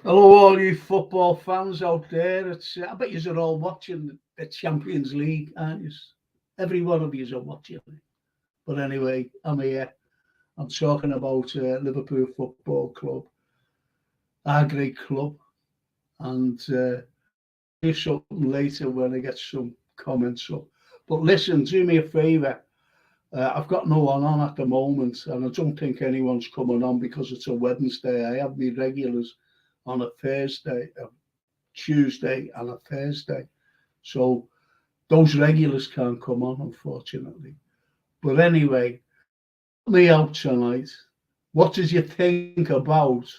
Hello, all you football fans out there. I bet you're all watching the Champions League, aren't you? Every one of you are watching it. But anyway, I'm here. I'm talking about Liverpool Football Club, our great club, and do something later when I get some comments up. But listen, do me a favour. I've got no one on at the moment, and I don't think anyone's coming on because it's a Wednesday. I have my regulars on a Thursday, a Tuesday, and a Thursday. So those regulars can't come on, unfortunately. But anyway, me out tonight. What did you think about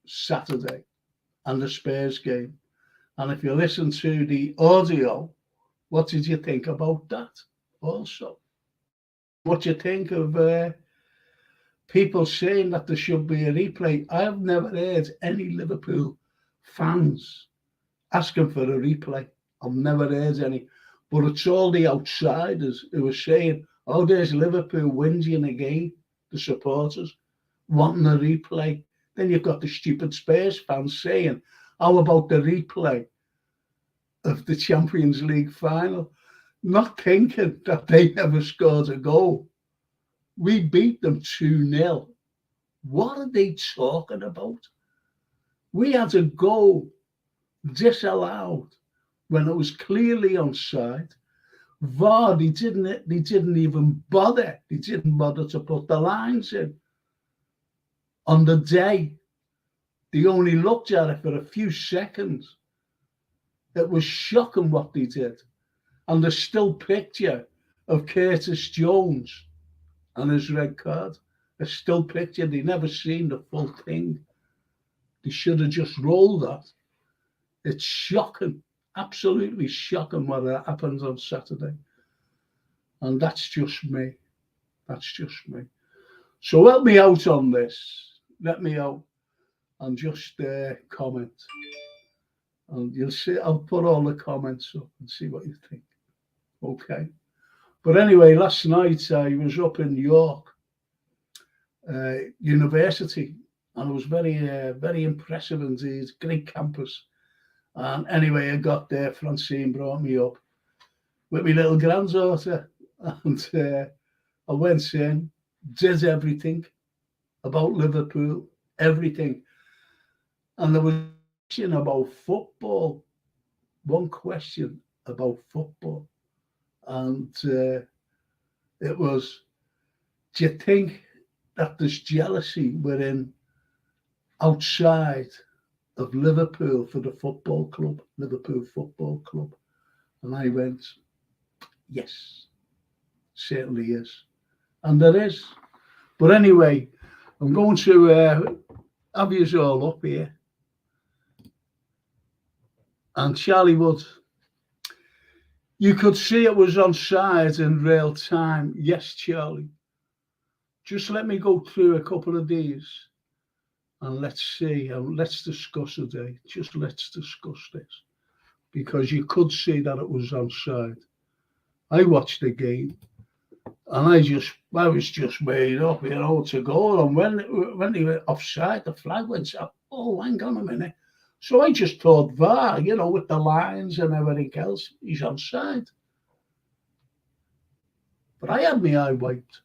Saturday and the Spurs game? And if you listen to the audio, what did you think about that also? What you think of people saying that there should be a replay? I have never heard any Liverpool fans asking for a replay. I've never heard any. But it's all the outsiders who are saying, oh, there's Liverpool whinging again, the supporters wanting a replay. Then you've got the stupid Spurs fans saying, how about the replay of the Champions League final? Not thinking that they never scored a goal. We beat them 2-0. What are they talking about? We had a goal disallowed when it was clearly onside. VAR, they didn't even bother. They didn't bother to put the lines in. On the day, they only looked at it for a few seconds. It was shocking what they did. And there's still picture of Curtis Jones and his red card. There's still picture. They never seen the full thing. They should have just rolled that. It's shocking, absolutely shocking what happened on Saturday. And that's just me. That's just me. So help me out on this. Let me out and just comment. And you'll see, I'll put all the comments up and see what you think. Okay. But anyway, last night I was up in York University, and it was very impressive indeed. Great campus. And anyway, I got there. Francine brought me up with my little granddaughter, and I went in, did everything about Liverpool, everything. And there was a question about football, one question about football. And it was, do you think that there's jealousy within outside of Liverpool for the football club, Liverpool Football Club? And I went, yes, certainly is. And there is. But anyway, I'm going to have you all up here. And Charlie Wood, you could see it was on side in real time. Yes, Charlie. Just let me go through a couple of these and let's see. Let's discuss today. Just let's discuss this. Because you could see that it was on side. I watched the game and I was just made up, to go. And when they were offside, the flag went up. Oh, hang on a minute. So I just thought VAR, with the lines and everything else, he's onside. But I had my eye wiped.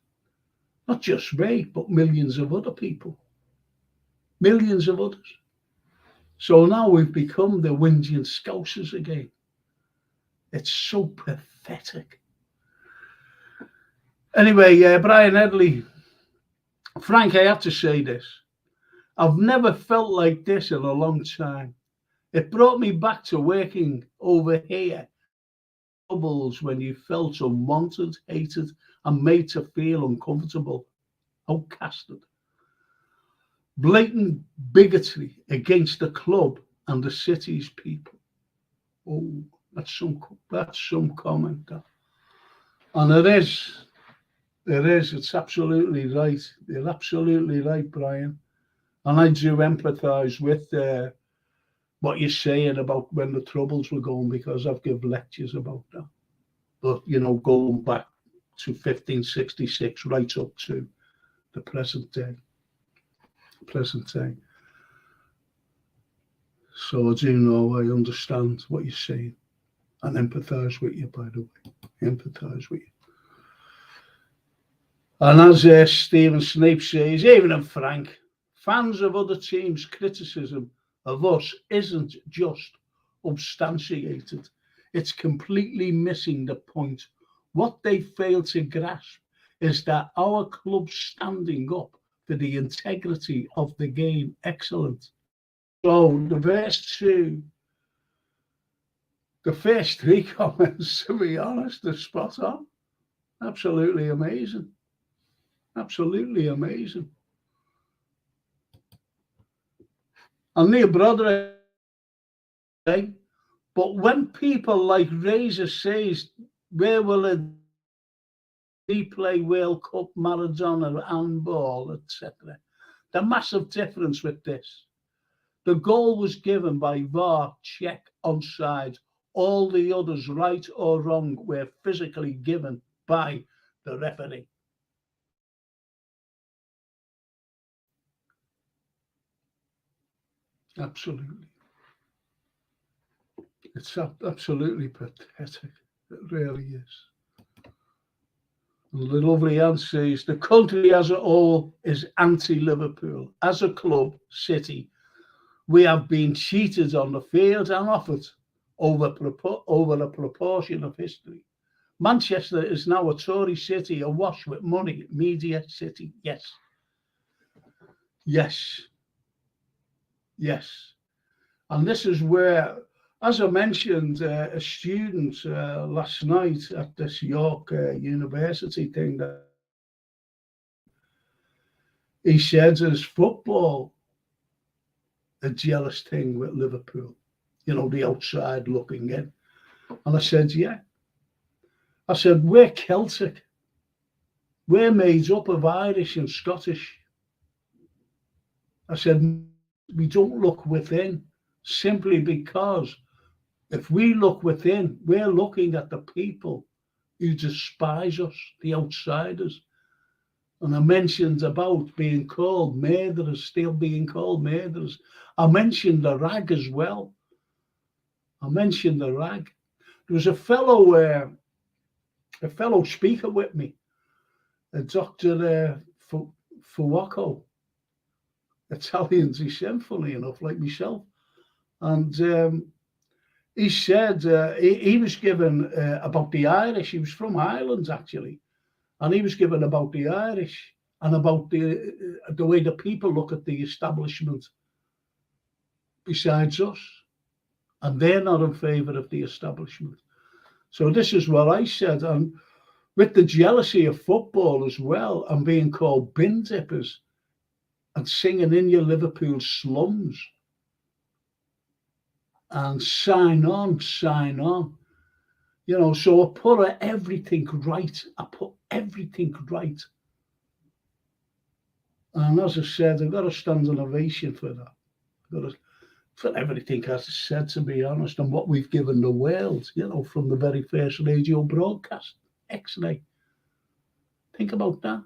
Not just me, but millions of other people. Millions of others. So now we've become the whinging scousers again. It's so pathetic. Anyway, Brian Headley, Frank, I have to say this. I've never felt like this in a long time. It brought me back to working over here. Troubles when you felt unwanted, hated, and made to feel uncomfortable, outcasted. Blatant bigotry against the club and the city's people. Oh, that's some comment. That. And it is. It's absolutely right. You're absolutely right, Brian. And I do empathise with what you're saying about when the Troubles were going, because I've given lectures about that. But, going back to 1566 right up to the present day. So I do know, I understand what you're saying and empathise with you, by the way. Empathise with you. And as Stephen Snape says, even in Frank, fans of other teams' criticism of us isn't just substantiated. It's completely missing the point. What they fail to grasp is that our club's standing up for the integrity of the game. Excellent. So the first three comments, to be honest, are spot on. Absolutely amazing. Absolutely amazing. And Neil Broderick, but when people like Razor says, where will it replay World Cup, Maradona, handball, etc.? The massive difference with this. The goal was given by VAR, check, onside. All the others, right or wrong, were physically given by the referee. Absolutely. It's absolutely pathetic. It really is. And the lovely answer is the country as a whole is anti-Liverpool. As a club, City, we have been cheated on the field and off it over a proportion of history. Manchester is now a Tory city awash with money, media city. Yes. Yes. Yes. And this is where, as I mentioned, a student last night at this York University thing, that he said, is football a jealous thing with Liverpool? You know, the outside looking in. And I said, yeah. I said, we're Celtic. We're made up of Irish and Scottish. I said, we don't look within simply because if we look within, we're looking at the people who despise us, the outsiders. And I mentioned about being called murderers, still being called murderers. I mentioned the rag as well. There was a fellow speaker with me, a Dr. Fuoco, Italians, he said, funny enough, like myself. And he said he was given about the Irish. He was from Ireland, actually. And he was given about the Irish and about the way the people look at the establishment besides us. And they're not in favour of the establishment. So this is what I said. And with the jealousy of football as well, and being called bin dippers and singing in your Liverpool slums and sign on. You know, so I put everything right. And as I said, I've got to stand an ovation for that. For everything, as I said, to be honest, and what we've given the world, you know, from the very first radio broadcast, X-ray. Think about that.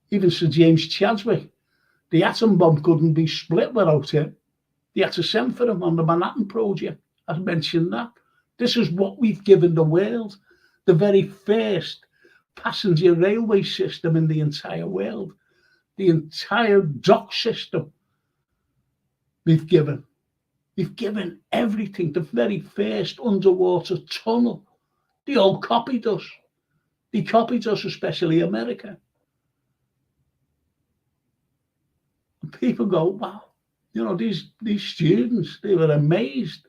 Even Sir James Chadwick, the atom bomb couldn't be split without him. They had to send for him on the Manhattan Project. I mentioned that. This is what we've given the world. The very first passenger railway system in the entire world. The entire dock system we've given. We've given everything. The very first underwater tunnel. They all copied us. They copied us, especially America. And people go, wow. You know, these students, they were amazed.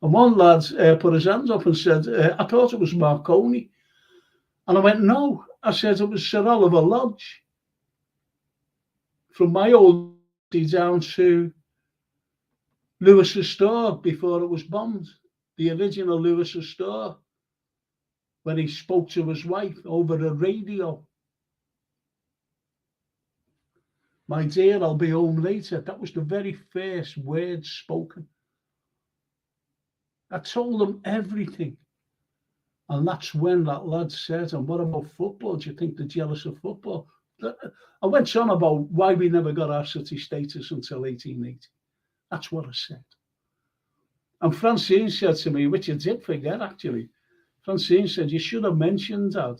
And one lad put his hands up and said, I thought it was Marconi. And I went, no. I said, it was Sir Oliver Lodge. From my old down to Lewis's store before it was bombed. The original Lewis's store. When he spoke to his wife over the radio. My dear, I'll be home later. That was the very first word spoken. I told them everything. And that's when that lad said, and what about football? Do you think they're jealous of football? I went on about why we never got our city status until 1880. That's what I said. And Francine said to me, which I did forget actually, Francine said, you should have mentioned, Dad,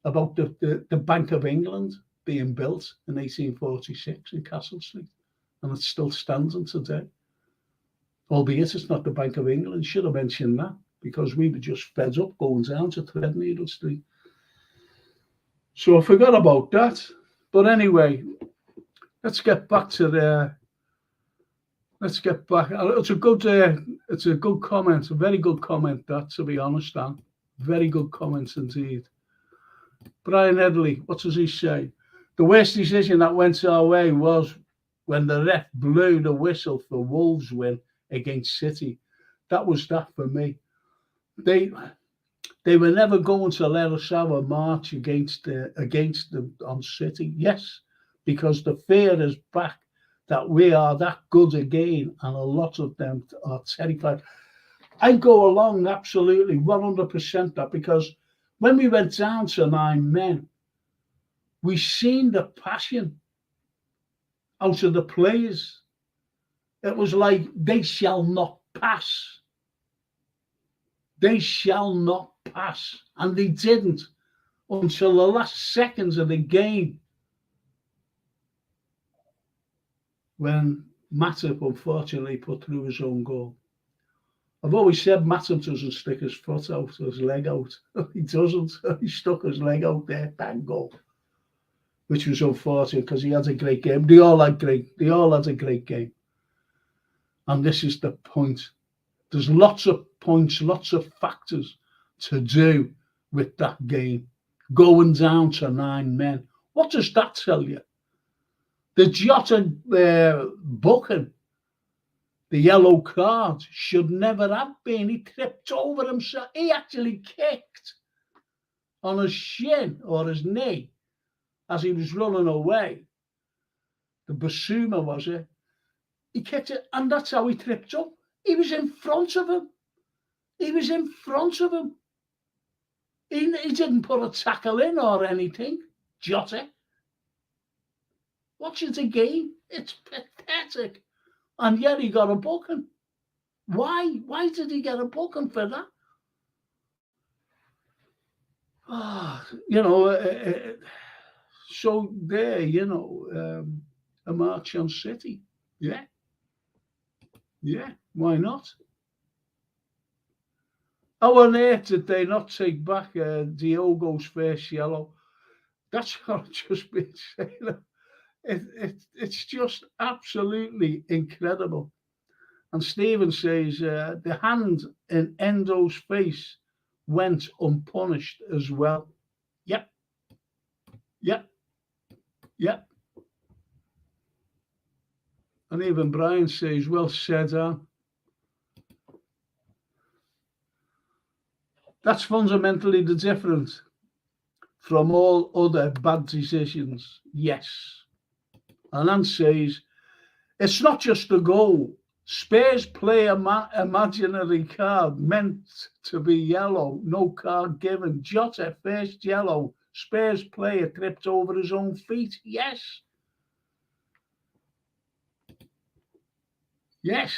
about the Bank of England being built in 1846 in Castle Street. And it's still standing today. Albeit it's not the Bank of England. Should have mentioned that, because we were just fed up going down to Threadneedle Street. So I forgot about that. But anyway, let's get back to the... Let's get back. It's a good comment, a very good comment, that, to be honest, Dan. Very good comments indeed. Brian Edley, what does he say? The worst decision that went our way was when the ref blew the whistle for Wolves' win against City. That was that for me. They were never going to let us have a march against them on City. Yes, because the fear is back that we are that good again, and a lot of them are terrified. I go along absolutely 100% that, because when we went down to 9 men, we seen the passion out of the players. It was like, they shall not pass. They shall not pass. And they didn't until the last seconds of the game, when Matip unfortunately put through his own goal. I've always said Matip doesn't stick his foot out, his leg out. He doesn't. He stuck his leg out there, bang, goal. Which was unfortunate, because he had a great game. They all had a great game. And this is the point. There's lots of points, lots of factors to do with that game. Going down to 9 men. What does that tell you? The Jota booking, the yellow card, should never have been. He tripped over himself. He actually kicked on his shin or his knee as he was running away. The Basuma, was it? He kicked it, and that's how he tripped up. He was in front of him. He was in front of him. He didn't put a tackle in or anything, Jota. Watch it again. It's pathetic. And yet he got a booking. Why? Why did he get a booking for that? So there, a march on City. Yeah. Yeah, why not? How on earth did they not take back Diogo's first yellow? That's got to just be saying. It's just absolutely incredible. And Stephen says the hand in Endo's face went unpunished as well. Yep. And even Brian says, well said, Anne. That's fundamentally the difference from all other bad decisions. Yes. And Anne says, it's not just a goal. Spurs play imaginary card meant to be yellow. No card given. Jota, first yellow. Spurs player tripped over his own feet. Yes. Yes.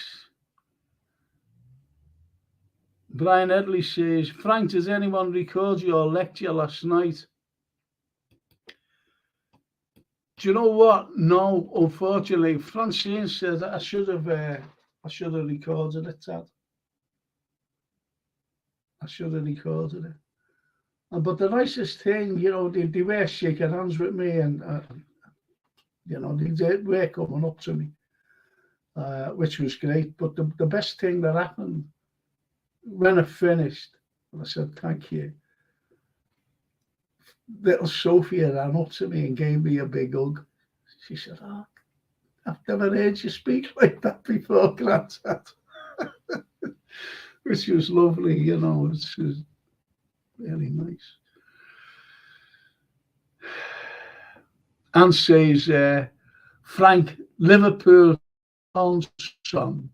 Brian Edley says, Frank, does anyone record your lecture last night? Do you know what? No, unfortunately. Francine said I should have recorded it, Tad. I should have recorded it. But the nicest thing, they were shaking hands with me, and they were coming up to me, which was great. But the best thing that happened when I finished, and I said, thank you, little Sophia ran up to me and gave me a big hug. She said, oh, I've never heard you speak like that before, Granddad. Which was lovely, it was really nice. Anne says, Frank, Liverpool song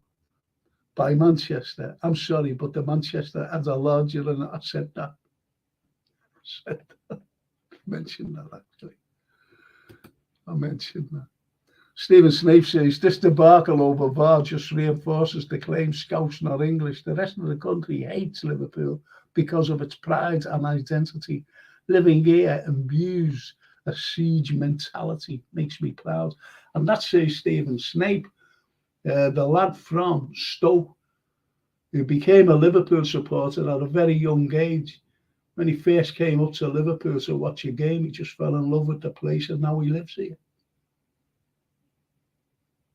by Manchester. I'm sorry, but the Manchester had a larger than I said that. I mentioned that, actually. I mentioned that. Stephen Snape says, this debacle over VAR just reinforces the claim Scouse not English. The rest of the country hates Liverpool because of its pride and identity. Living here imbues a siege mentality, makes me proud. And that says Stephen Snape, the lad from Stoke, who became a Liverpool supporter at a very young age. When he first came up to Liverpool to watch a game, he just fell in love with the place, and now he lives here.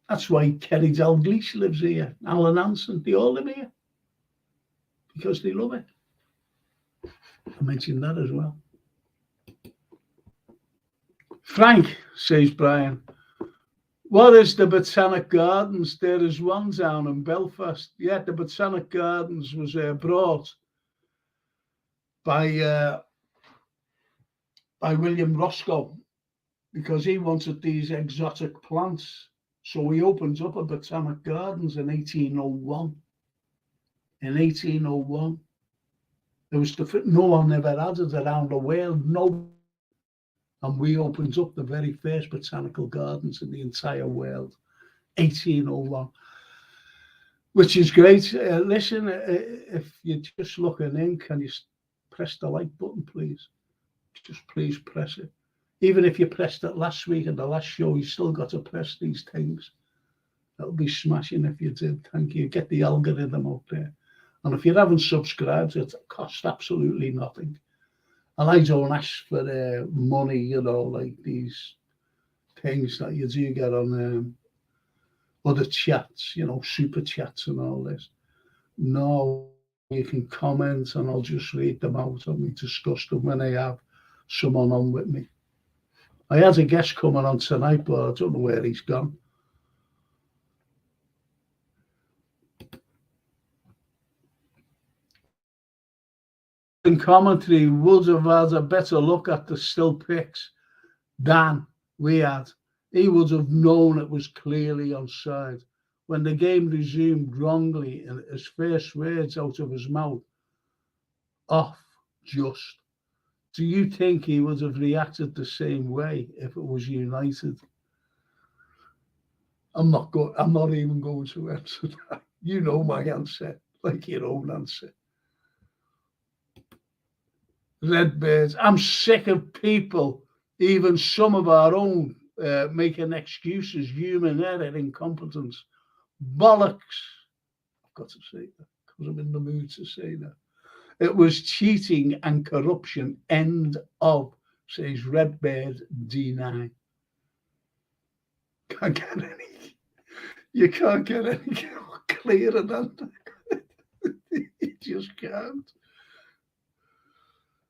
That's why Kerry Dalglish lives here, Alan Hansen, they all live here because they love it. I mentioned that as well. Frank, says Brian, what is the Botanic Gardens? There is one down in Belfast. Yeah, the Botanic Gardens was brought by William Roscoe because he wanted these exotic plants. So he opens up a Botanic Gardens in 1801. In 1801, there was no one ever had it around the world. No, and we opened up the very first botanical gardens in the entire world, 1801, which is great. Listen, if you're just looking in, can you press the like button, please? Just please press it. Even if you pressed it last week in the last show, you still got to press these things. That'll be smashing if you did. Thank you. Get the algorithm out there. And if you haven't subscribed, it costs absolutely nothing. And I don't ask for money, you know, like these things that you do get on other chats, you know, super chats and all this. No, you can comment and I'll just read them out and we discuss them when I have someone on with me. I had a guest coming on tonight, but I don't know where he's gone. In commentary, would have had a better look at the still pics than we had. He would have known it was clearly onside. When the game resumed wrongly, and his first words out of his mouth, off, just. Do you think he would have reacted the same way if it was United? I'm not even going to answer that. You know my answer, like your own answer. Redbirds. I'm sick of people, even some of our own, making excuses, human error, incompetence, bollocks. I've got to say that because I'm in the mood to say that. It was cheating and corruption. End of, says Redbird D9. Can't get any. You can't get any clearer than that. You just can't.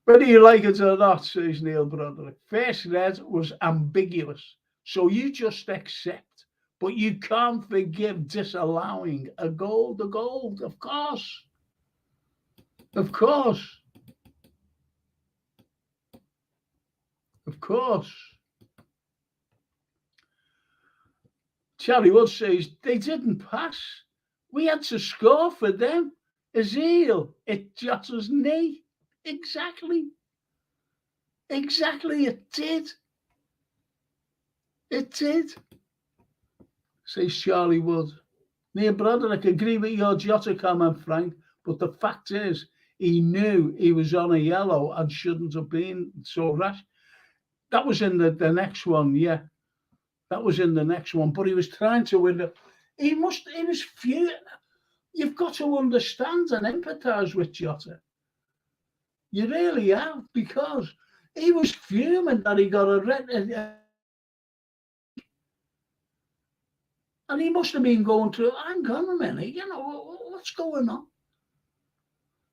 Whether you like it or not, says Neil Broderick. First red was ambiguous, so you just accept, but you can't forgive disallowing a goal. The goal, of course. Of course. Of course. Charlie Wood says, they didn't pass. We had to score for them. Azil, it Jota's knee. Exactly. Exactly, it did. It did. Says Charlie Wood. Neil Broderick, agree with your Jota comment, Frank, but the fact is, he knew he was on a yellow and shouldn't have been so rash. That was in the next one, yeah. That was in the next one, but he was trying to win it. He was furious. You've got to understand and empathise with Jota. You really have, because he was fuming that he got a red. And he must have been going through, hang on a minute, you know, what's going on?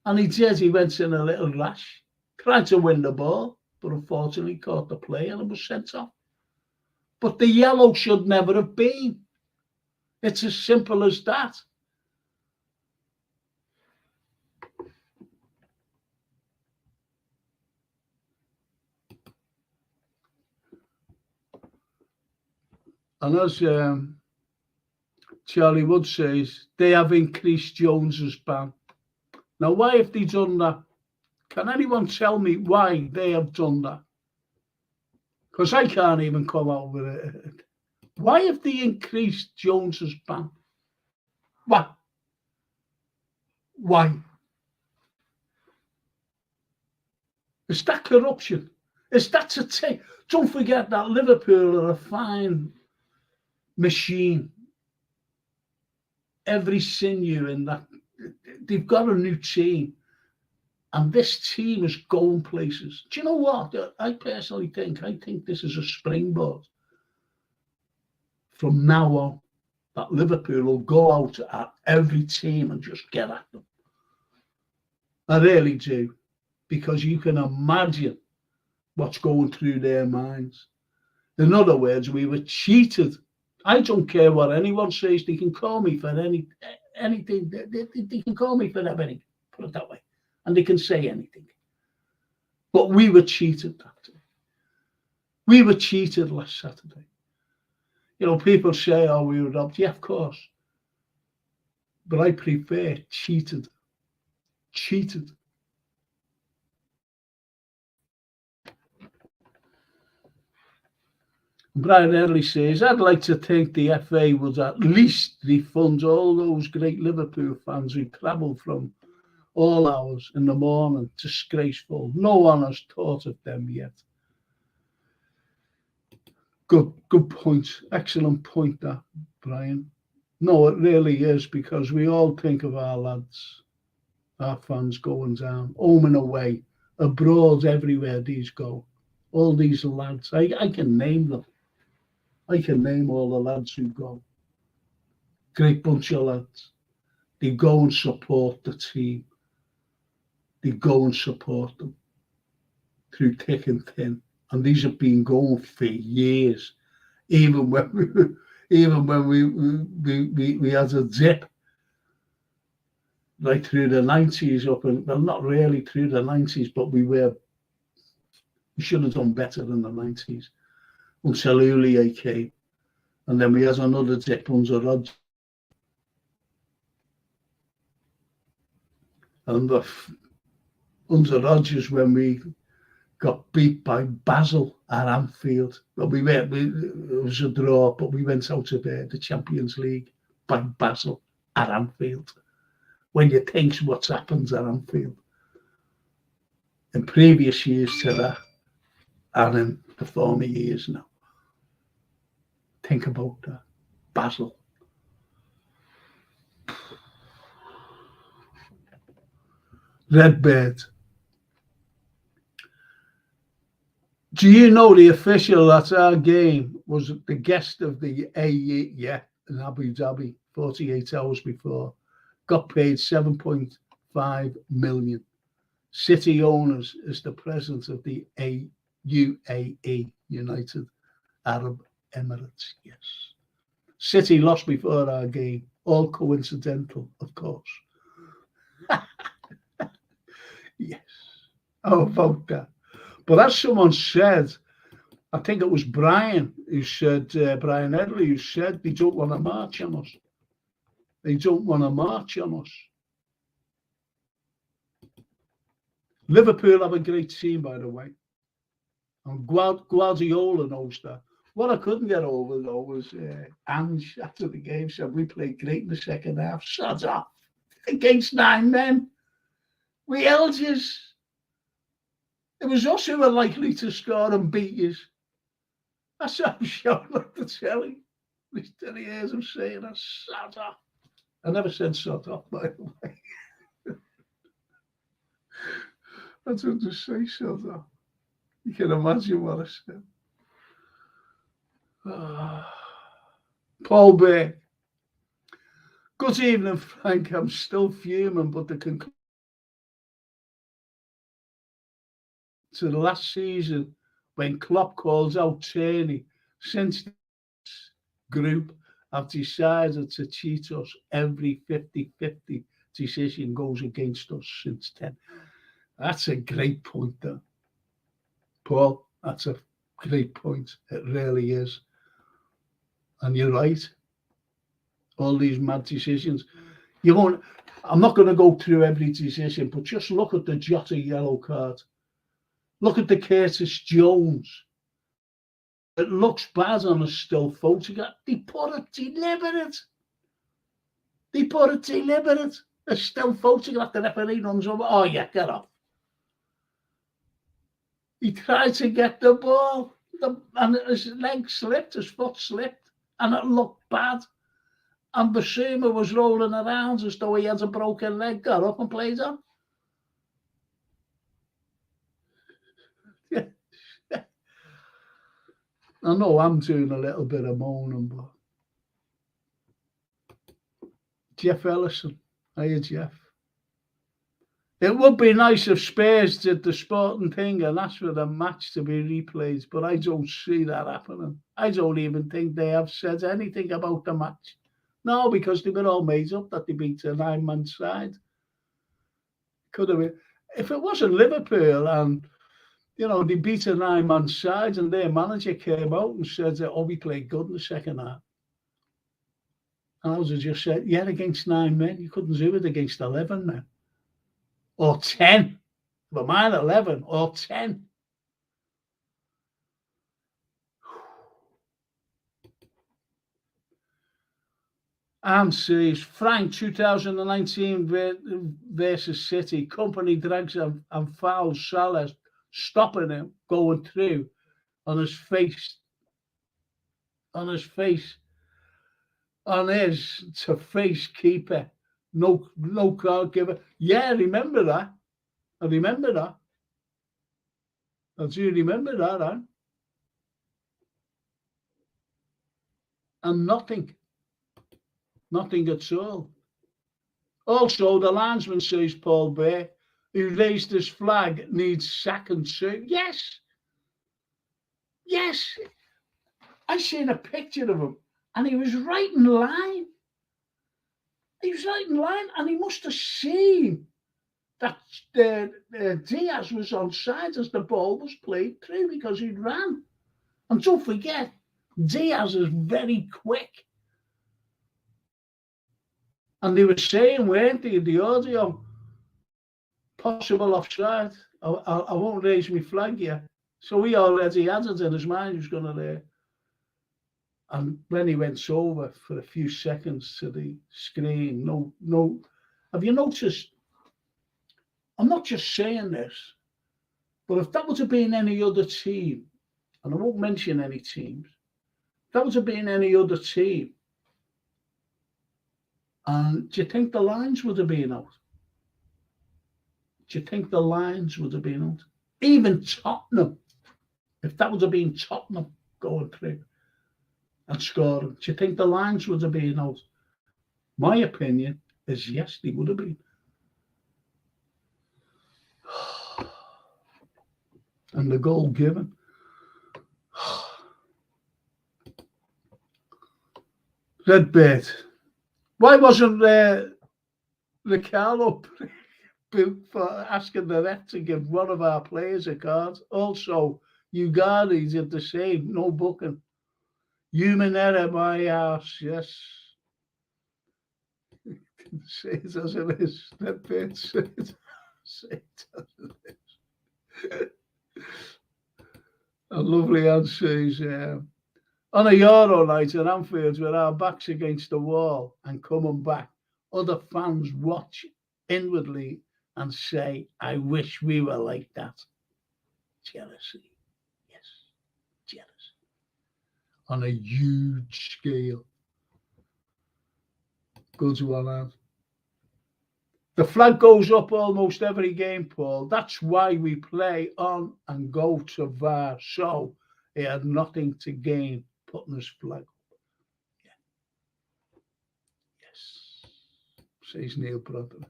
And he did, he went in a little rash, tried to win the ball, but unfortunately caught the play and was sent off. But the yellow should never have been. It's as simple as that. And as Charlie Wood says, they have increased Jones's ban. Now, why have they done that? Can anyone tell me why they have done that? Because I can't even come out with Why have they increased Jones's ban? Why? Why? Is that corruption? Is that to take? Don't forget that Liverpool are a fine machine. Every sinew in that, they've got a new team. And this team is going places. Do you know what? I personally think this is a springboard from now on, that Liverpool will go out at every team and just get at them. I really do, because you can imagine what's going through their minds. In other words, we were cheated. I don't care what anyone says. They can call me for anything. They can call me for everything, put it that way. And they can say anything. But we were cheated that day. We were cheated last Saturday. You know, people say, oh, we were robbed. Yeah, of course. But I prefer cheated. Cheated. Brian Early says, I'd like to think the FA would at least refund all those great Liverpool fans who travelled from all hours in the morning. Disgraceful. No one has thought of them yet. Good point. Excellent point, that, Brian. No, it really is, because we all think of our lads, our fans going down, home and away, abroad, everywhere these go. All these lads, I can name them. I can name all the lads who go. Great bunch of lads. They go and support the team. They go and support them through thick and thin. And these have been going for years. Even when we had a dip right through the 90s up, and well, not really through the 90s, but we should have done better in the 90s until Houllier came. And then we had another dip under Rodgers. And under Rodgers, when we got beat by Basel at Anfield. Well, it was a draw, but we went out of the Champions League by Basel at Anfield. When you think what's happened at Anfield in previous years to that, and in the former years now. Think about that. Basel. Redbird. Do you know the official at our game was the guest of the AE, in Abu Dhabi, 48 hours before, got paid 7.5 million. City owners is the president of the UAE, United Arab Emirates, yes. City lost before our game, all coincidental, of course. Yes. How about that? But as someone said, I think it was Brian who said, Brian Edley, who said they don't want to march on us. They don't want to march on us. Liverpool have a great team, by the way. And Guardiola knows that. What I couldn't get over, though, was Ange after the game said, we played great in the second half. Shut up. Against 9 men. We held yous. It was us who were likely to score and beat yous. That's how I'm shouting at the telly. These telly hears him saying that. Shut up. I never said shut up, by the way. I didn't just say shut up. You can imagine what I said. Paul Beck. Good evening, Frank. I'm still fuming, but the conclusion to the last season when Klopp calls out Tierney, since this group have decided to cheat us, every 50-50 decision goes against us since then. That's a great point, though. Paul, that's a great point. It really is. And you're right. All these mad decisions. I'm not going to go through every decision, but just look at the Jota yellow card. Look at the Curtis Jones It looks bad on a still photograph. They put it deliberate. They put it deliberate. A still photograph, the referee runs over. Oh, yeah, get off. He tried to get the ball, and his leg slipped, his foot slipped, and it looked bad. And Basuma was rolling around as though he had a broken leg, got up and played on. Yeah. I know I'm doing a little bit of moaning, but Jeff Ellison, hiya Jeff. It would be nice if Spurs did the Sporting thing and asked for the match to be replayed, but I don't see that happening. I don't even think they have said anything about the match. No, because they were all made up that they beat a 9-man side. Could have been. If it wasn't Liverpool and, you know, they beat a 9-man side and their manager came out and said, oh, we played good in the second half. And I would have just said, yeah, against 9 men. You couldn't do it against 11 men. Or 10. But mine 11 or 10. And says, Frank, 2019 versus City. Company drags him and fouls Salah, stopping him going through on his face to face keeper. No card giver. Yeah, I remember that. I do remember that, huh? And nothing at all. Also, the linesman says, Paul Bear, who raised his flag, needs second too. Yes. I seen a picture of him, and he was right in line. And he must have seen that Diaz was onside as the ball was played through because he ran. And don't forget, Diaz is very quick. And they were saying, weren't they, in the audio, possible offside. I won't raise my flag yet. So he already had it in his mind he was going to And when he went over for a few seconds to the screen, no. Have you noticed? I'm not just saying this, but if that would have been any other team, and I won't mention any teams, if that would have been any other team, and do you think the lines would have been out? Even Tottenham, if that would have been Tottenham going through and scoring, do you think the lines would have been out? My opinion is yes, they would have been. And the goal given. Redbird. Why wasn't Carlo for asking the ref to give one of our players a card? Also, Ugarte did the same, no booking. Human error, my ass, yes. Say it as it is. Redbird, say it as it is. A lovely answer is, on a Euro night at Anfield with our backs against the wall and coming back, other fans watch inwardly and say, I wish we were like that. Jealousy. Yes, jealousy. On a huge scale. Good one, lad. The flag goes up almost every game, Paul. That's why we play on and go to VAR. So he had nothing to gain putting his flag up. Yeah. Yes. Says Neil Broderick.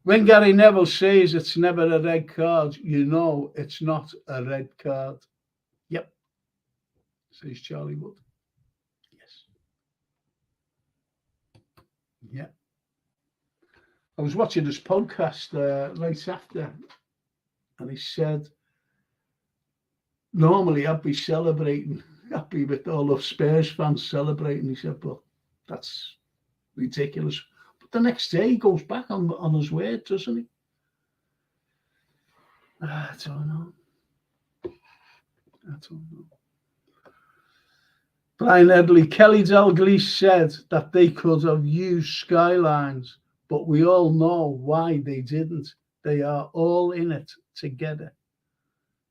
When Gary Neville says it's never a red card, you know it's not a red card. Yep. Says Charlie Wood. Yeah. I was watching this podcast right after, and he said, normally I'd be celebrating, happy with all the Spurs fans celebrating. He said, but that's ridiculous. But the next day he goes back on his word, doesn't he? I don't know. I don't know. Brian Edley, Kelly Dalglish said that they could have used skylines, but we all know why they didn't. They are all in it together.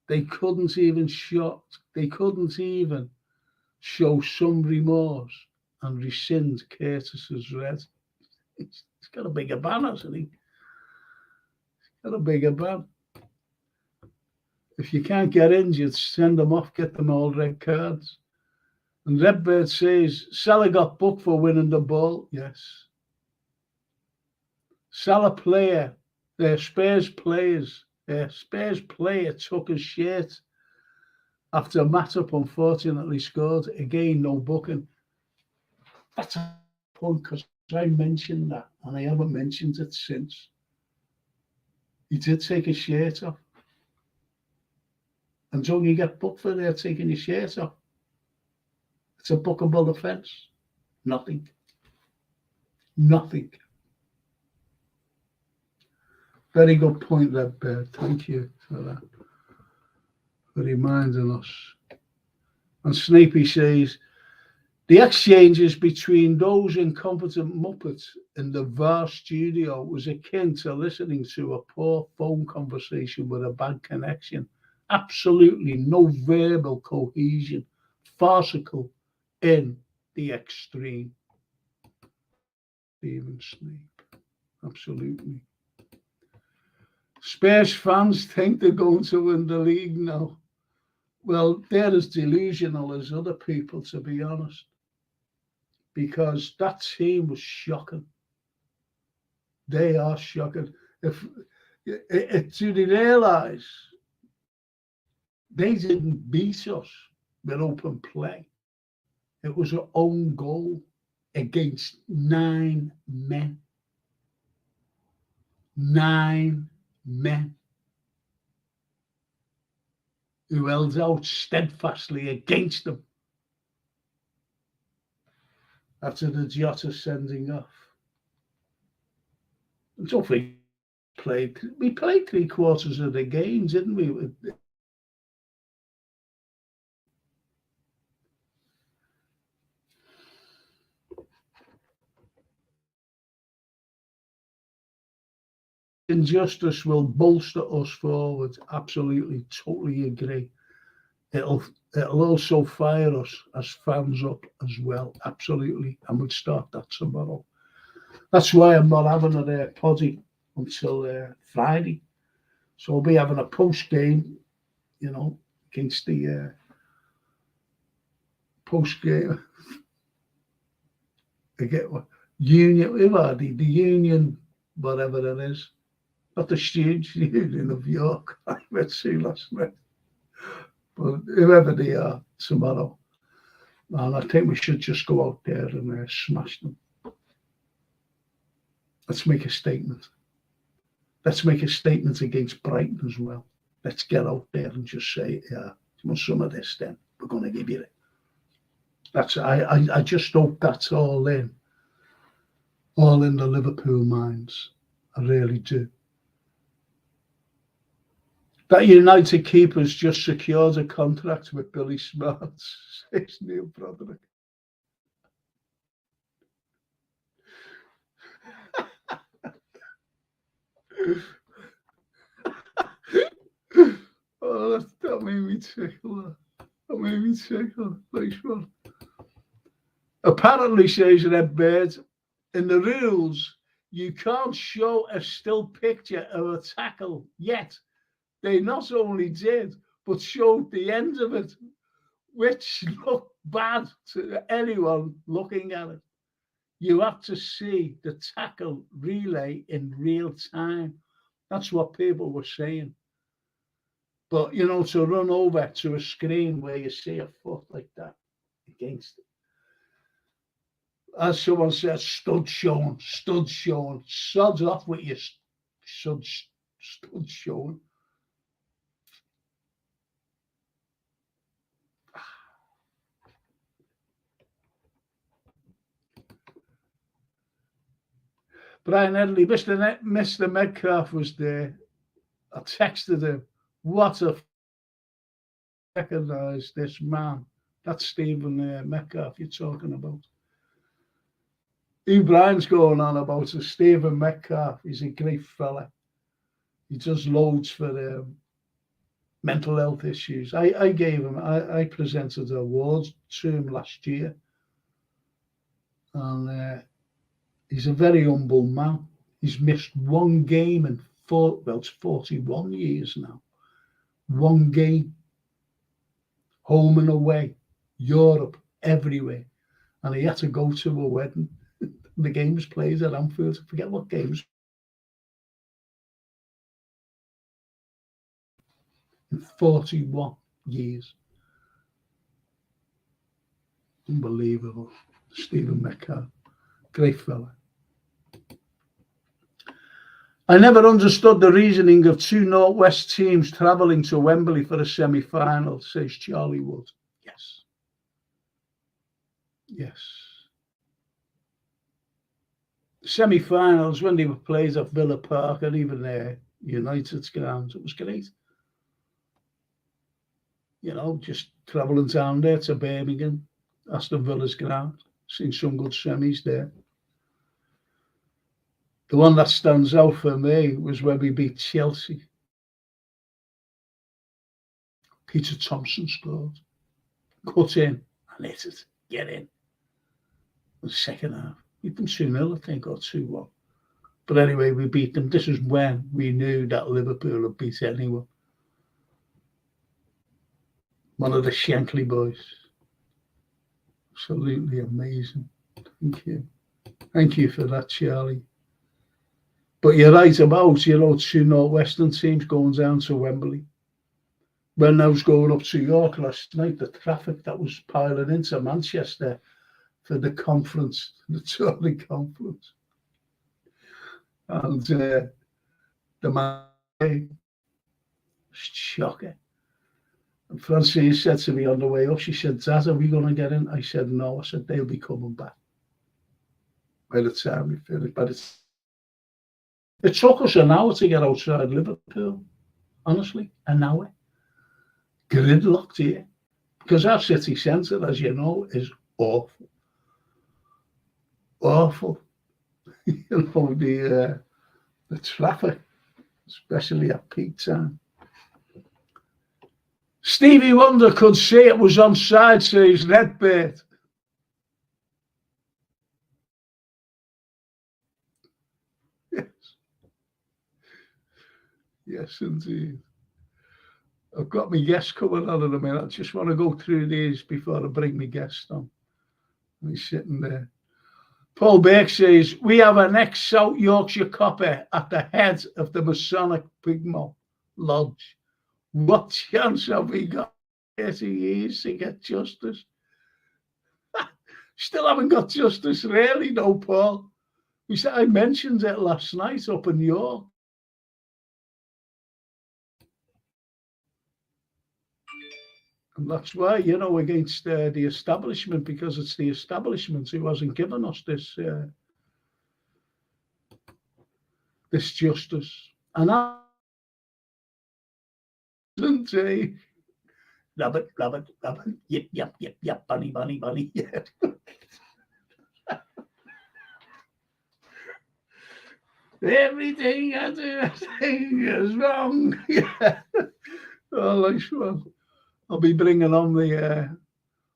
They couldn't even show some remorse and rescind Curtis's red. He's got a bigger ban, hasn't he? He's got a bigger ban. If you can't get injured, send them off, get them all red cards. And Redbird says, Salah got booked for winning the ball. Yes. Salah player, Spurs player took his shirt after Matip unfortunately scored. Again, no booking. That's a point because I mentioned that and I haven't mentioned it since. He did take his shirt off. And so you get booked for taking your shirt off. It's a bookable offence. Nothing. Very good point, Redbird. Thank you for that. For reminding us. And Snappy says, the exchanges between those incompetent Muppets in the VAR studio was akin to listening to a poor phone conversation with a bad connection. Absolutely no verbal cohesion. Farcical in the extreme. Stephen Snape. Absolutely. Spurs fans think they're going to win the league now. Well, they're as delusional as other people, to be honest. Because that team was shocking. They are shocking. Do they realise they didn't beat us with open play? It was an own goal against 9 men. 9 men who held out steadfastly against them after the Jota sending off. And don't forget, we played 3/4 of the game, didn't we? Injustice will bolster us forward. Absolutely, totally agree. It'll also fire us as fans up as well. Absolutely, and we'll start that tomorrow. That's why I'm not having a poddy until Friday. So I'll be having a post game, against the post game. I get what union, the union, whatever it is. Not the Students' Union of York, I went to see last night. But whoever they are, tomorrow. And I think we should just go out there and smash them. Let's make a statement. Let's make a statement against Brighton as well. Let's get out there and just say, yeah, you want some of this then? We're going to give you it. I just hope that's all in the Liverpool minds. I really do. That United keeper's just secured a contract with Billy Smart, says Neil Broderick. Oh, that made me tickle. That made me tickle. Nice one. Apparently, says Redbird, in the rules, you can't show a still picture of a tackle yet. They not only did, but showed the end of it, which looked bad to anyone looking at it. You have to see the tackle relay in real time. That's what people were saying. But, to run over to a screen where you see a foot like that against it. As someone said, stud showing. Sods off with your stud showing. Brian Edley, Mr. Metcalf was there. I texted him, what a recognise this man. That's Stephen Metcalf you're talking about. Hugh Brian's going on about is Stephen Metcalf. He's a great fella. He does loads for mental health issues. I presented awards to him last year. And he's a very humble man. He's missed one game in it's 41 years now. One game. Home and away. Europe, everywhere. And he had to go to a wedding. The game was played at Anfield. I forget what games. In 41 years. Unbelievable. Stephen Metcalf. Great fella. I never understood the reasoning of two Northwest teams travelling to Wembley for a semi-final, says Charlie Wood. Yes. Yes. Semi-finals, when they were played at Villa Park and even United's grounds, it was great. You know, just travelling down there to Birmingham, Aston Villa's ground, seen some good semis there. The one that stands out for me was when we beat Chelsea. Peter Thompson scored. Cut in and hit it. Get in. The second half. Beat them 2-0, I think, or 2-1. But anyway, we beat them. This is when we knew that Liverpool had beat anyone. One of the Shankly boys. Absolutely amazing. Thank you. Thank you for that, Charlie. But you're right about, two Northwestern teams going down to Wembley. When I was going up to York last night, the traffic that was piling into Manchester for the conference, the Tory conference. And the man was shocking. And Francine said to me on the way up, she said, Dad, are we going to get in? I said, no. I said, they'll be coming back by the time we finish. It took us an hour to get outside Liverpool, honestly, an hour. Gridlocked here. Because our city centre, as you know, is awful. Awful. The traffic, especially at peak time. Stevie Wonder could say it was onside, says Redbird. Yes. Yes, indeed. I've got my guest coming on in a minute. I just want to go through these before I bring my guest on. He's sitting there. Paul Burke says, we have an ex-South Yorkshire copper at the head of the Masonic Pigmo Lodge. What chance have we got 30 years to get justice? Still haven't got justice, really, no, Paul. I mentioned it last night up in York. And that's why, against the establishment, because it's the establishment who hasn't given us this justice. And I didn't say, rabbit, yip, bunny, yeah. Everything I do is wrong. Yeah. Oh, nice one. I'll be bringing on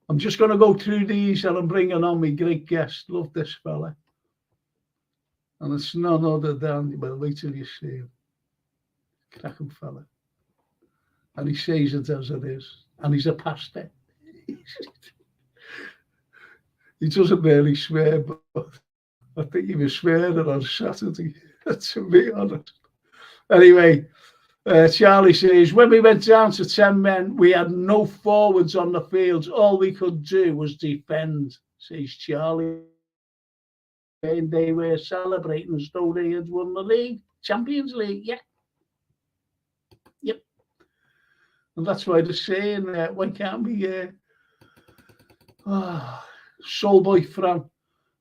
I'm just going to go through these and I'm bringing on my great guest. Love this fella. And it's none other than, well, wait till you see him. Cracking fella. And he says it as it is. And he's a pastor. He doesn't really swear, but I think he was swearing on Saturday, to be honest. Anyway, Charlie says, when we went down to 10 men, we had no forwards on the field. All we could do was defend, says Charlie. And they were celebrating as though they had won the league, Champions League, yeah. Yep. And that's why they're saying, why can't we, Soulboy Fran,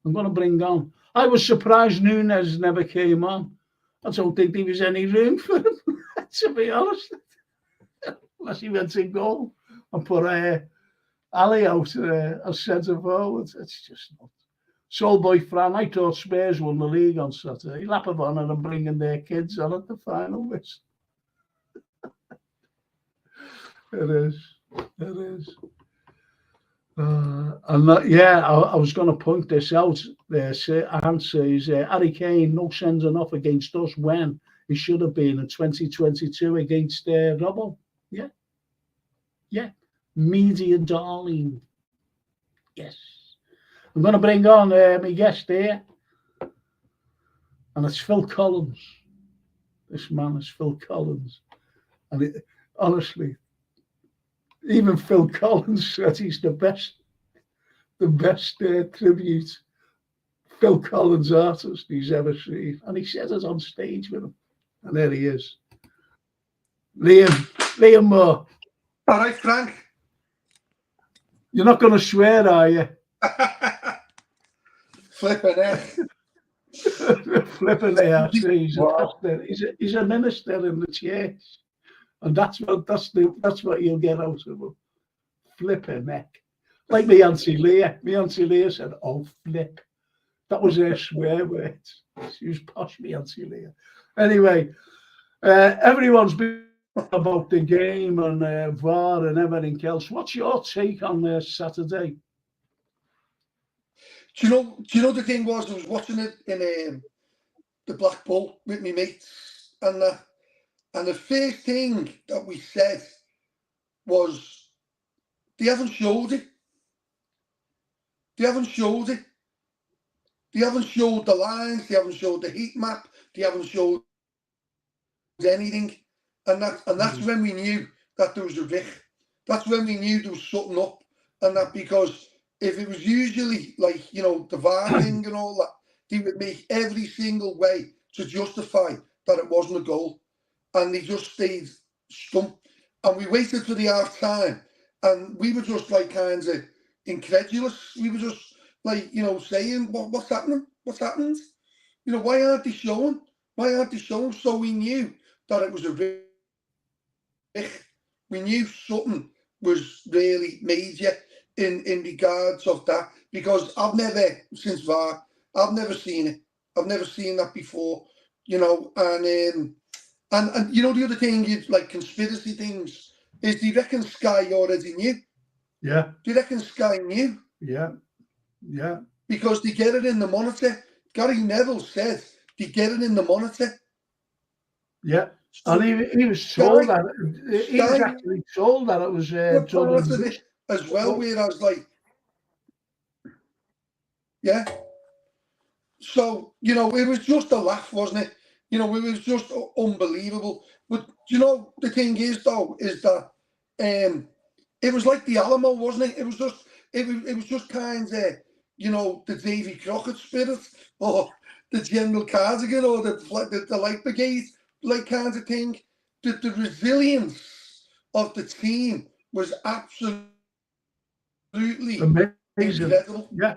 I'm going to bring on. I was surprised Nunes never came on. I don't think there was any room for him, to be honest. Unless he went in goal. and put Ali out as centre forward. It's just not. Sold by Fran. I thought Spurs won the league on Saturday. Lap of honour and bringing their kids on at the final whistle. It is. It is. And that, yeah, I was going to point this out. Ant says, Harry Kane, no sending off against us when he should have been in 2022 against Robbo. Yeah. Yeah. Media darling. Yes. I'm going to bring on my guest here. And it's Phil Collins. This man is Phil Collins. And honestly, even Phil Collins said he's the best tribute Phil Collins artist he's ever seen. And he said it on stage with him. And there he is. Liam Moore. All right, Frank. You're not going to swear, are you? Flipping it. Flipping it. He's a minister in the church. And that's what you'll get out of him. Flipping neck. Like me Auntie Leah. Me Auntie Leah said, "Oh, flip." That was her swear word. She was posh, me Auntie Leah. Anyway, everyone's been about the game and VAR and everything else. What's your take on Saturday? Do you know the thing was, I was watching it in the Black Bull with me mates, and the first thing that we said was, they haven't showed it. They haven't showed it. They haven't showed the lines. They haven't showed the heat map. They haven't showed anything. And that's when we knew that there was a risk. That's when we knew there was something up. And that, because if it was usually like, you know, the VAR thing and all that, they would make every single way to justify that it wasn't a goal. And they just stayed stumped. And we waited for the half time. And we were just like kind of incredulous. We were just like, you know, saying, what's happening? What's happened? You know, why aren't they showing? Why aren't they showing? So we knew that it was a risk. We knew something was really major in regards of that, because I've never, since VAR, I've never seen it. I've never seen that before, you know. And you know, the other thing is, like, conspiracy things, is they reckon Sky already knew. Yeah. They reckon Sky knew. Yeah. Yeah. Because they get it in the monitor. Gary Neville said they get it in the monitor. Yeah. So and he was told that he was actually told that it was done it as well, where I was like, yeah. So, you know, it was just a laugh, wasn't it? You know, it was just unbelievable. But you know, the thing is, though, is that it was like the Alamo, wasn't it? It was just kind of, you know, the Davy Crockett spirit, or the General Cardigan, or the Light Brigade, like, kind of thing. The resilience of the team was absolutely amazing. Incredible. Yeah,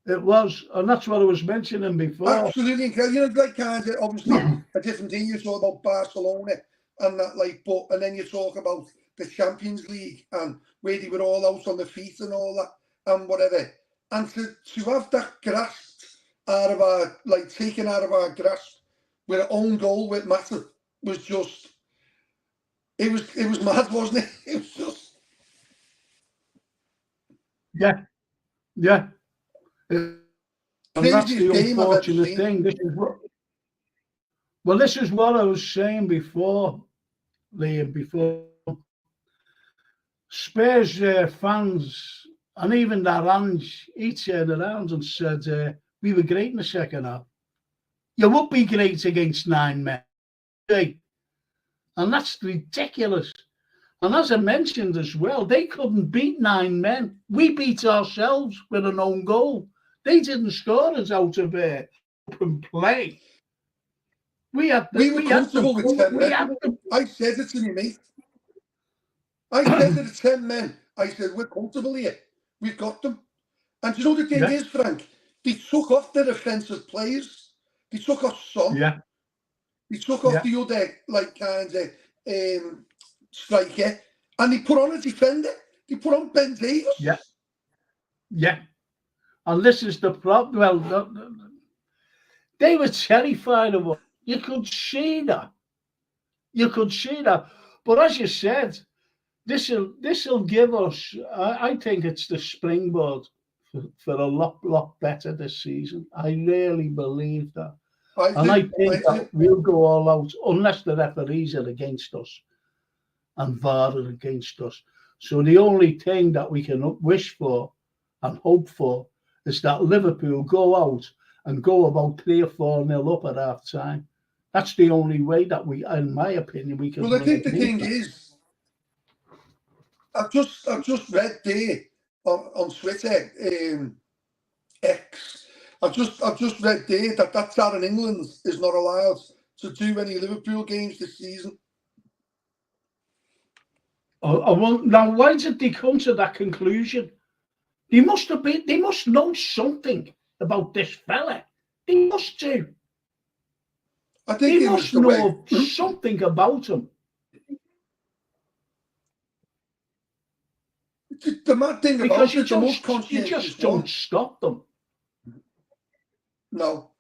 it was, and that's what I was mentioning before. Absolutely incredible. You know, like, kind of, obviously a different thing. You talk about Barcelona and that, like, and then you talk about the Champions League and where they were all out on the feet and all that and whatever. And to have that grasped out of our, like, taken out of our grasp with an own goal with Matip was just, it was mad, wasn't it? It was just. Yeah. Yeah. And that's the unfortunate thing. This is what I was saying before, Liam, before. Spurs fans, and even that Ange, he turned around and said, we were great in the second half. You would be great against 9 men. And that's ridiculous. And as I mentioned as well, they couldn't beat 9 men. We beat ourselves with an own goal. They didn't score us out of open play. We were comfortable with 10 men. I said it to me, mate. I said it to 10 men. I said, we're comfortable here. We've got them. And you know the thing is, Frank? They took off their offensive players. They took off Son. Yeah. They took off the other, like, kind of striker. And they put on a defender. They put on Ben Davies. Yeah. Yeah. And this is the problem. Well, they were terrified of us. You could see that. You could see that. But as you said, this'll give us, I think it's the springboard for a lot better this season. I really believe that. I think that we'll go all out, unless the referees are against us and VAR are against us. So the only thing that we can wish for and hope for is that Liverpool go out and go about 3 or 4-0 up at half time. That's the only way that we, in my opinion, we can. Well, I think the thing is, I've just read there on Twitter, X. I've just read there that Darren England is not allowed to do any Liverpool games this season. Well, now why did they come to that conclusion? They must know something about this fella. They must do. I think they must know something about him. The mad thing because about it, you just don't stop them. No.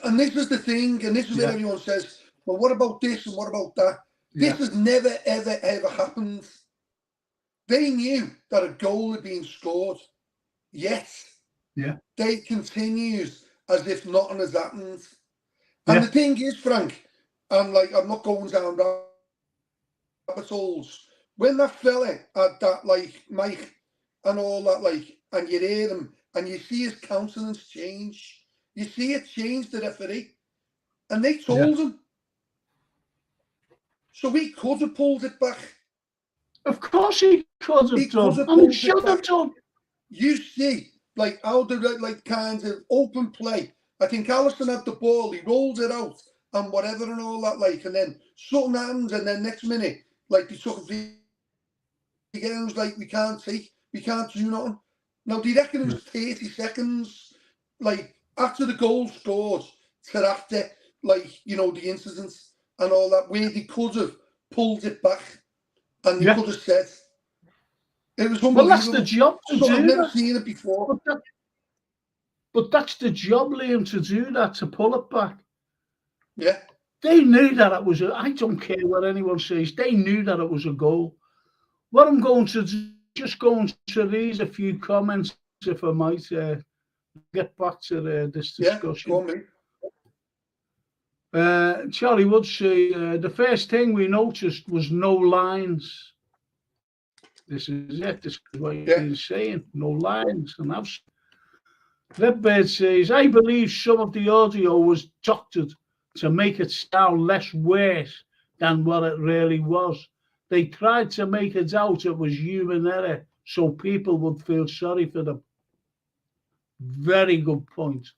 And this is the thing, and this is where everyone says, well, what about this and what about that? This has never, ever, ever happened. They knew that a goal had been scored, yet they continued as if nothing has happened. And the thing is, Frank, and like, I'm not going down rabbit holes, when that fella had that, like, mic and all that, like, and you hear him, and you see his countenance change, you see it change the referee, and they told him. So he could have pulled it back. Of course he could have done. And should have done. You see, like, how the, like, kind of open play. I think Alisson had the ball, he rolls it out, and whatever and all that, like, and then something happens, and then next minute, like, they took a free game, was like, we can't do nothing. Now, do you reckon it was 30 seconds, like, after the goal scored, to after, like, you know, the incidents and all that, where they could have pulled it back, and they could have said, it was unbelievable. Well, that's the job to do. I've never seen it before. But that's the job, Liam, to do that, to pull it back. Yeah. They knew that it was I don't care what anyone says, they knew that it was a goal. What I'm going to do, just going to read a few comments, if I might get back to this discussion. Charlie would say, the first thing we noticed was no lines. This is it. This is what he's saying. No lines. And Redbird says, I believe some of the audio was doctored to make it sound less worse than what it really was. They tried to make it out it was human error so people would feel sorry for them. Very good point.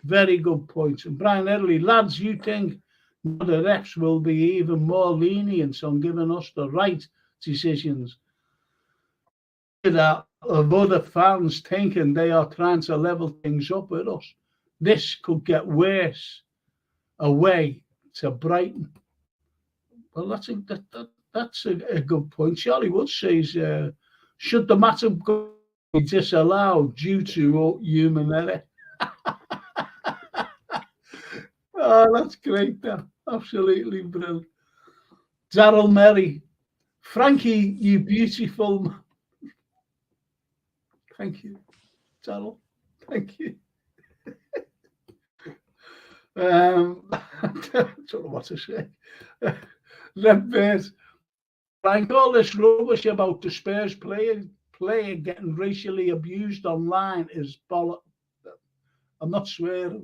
Very good point. And Brian Edley, lads, you think the refs will be even more lenient on giving us the right decisions? That of other fans thinking they are trying to level things up with us. This could get worse away to Brighton. Well, that's a good point. Charlie Wood says, should the matter be disallowed due to human error? Oh, that's great. That. Absolutely brilliant. Daryl Merry. Frankie, you beautiful man. Thank you, Daryl. Thank you. I don't know what to say. Frank, all this rubbish about the Spurs player getting racially abused online is bollocks. I'm not swearing.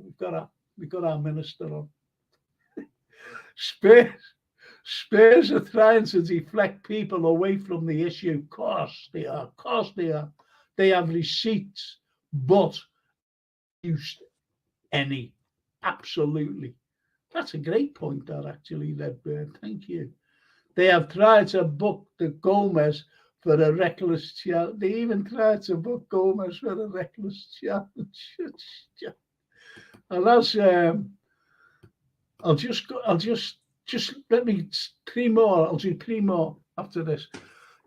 We've got our minister on. Spurs are trying to deflect people away from the issue. Of course they are. Of course they are. They have receipts, but used any. Absolutely. That's a great point there, actually, Redbird. Thank you. They have tried to book the Gomez for a reckless challenge. They even tried to book Gomez for a reckless challenge. And that's I'll just just let me 3 more. I'll do 3 more after this.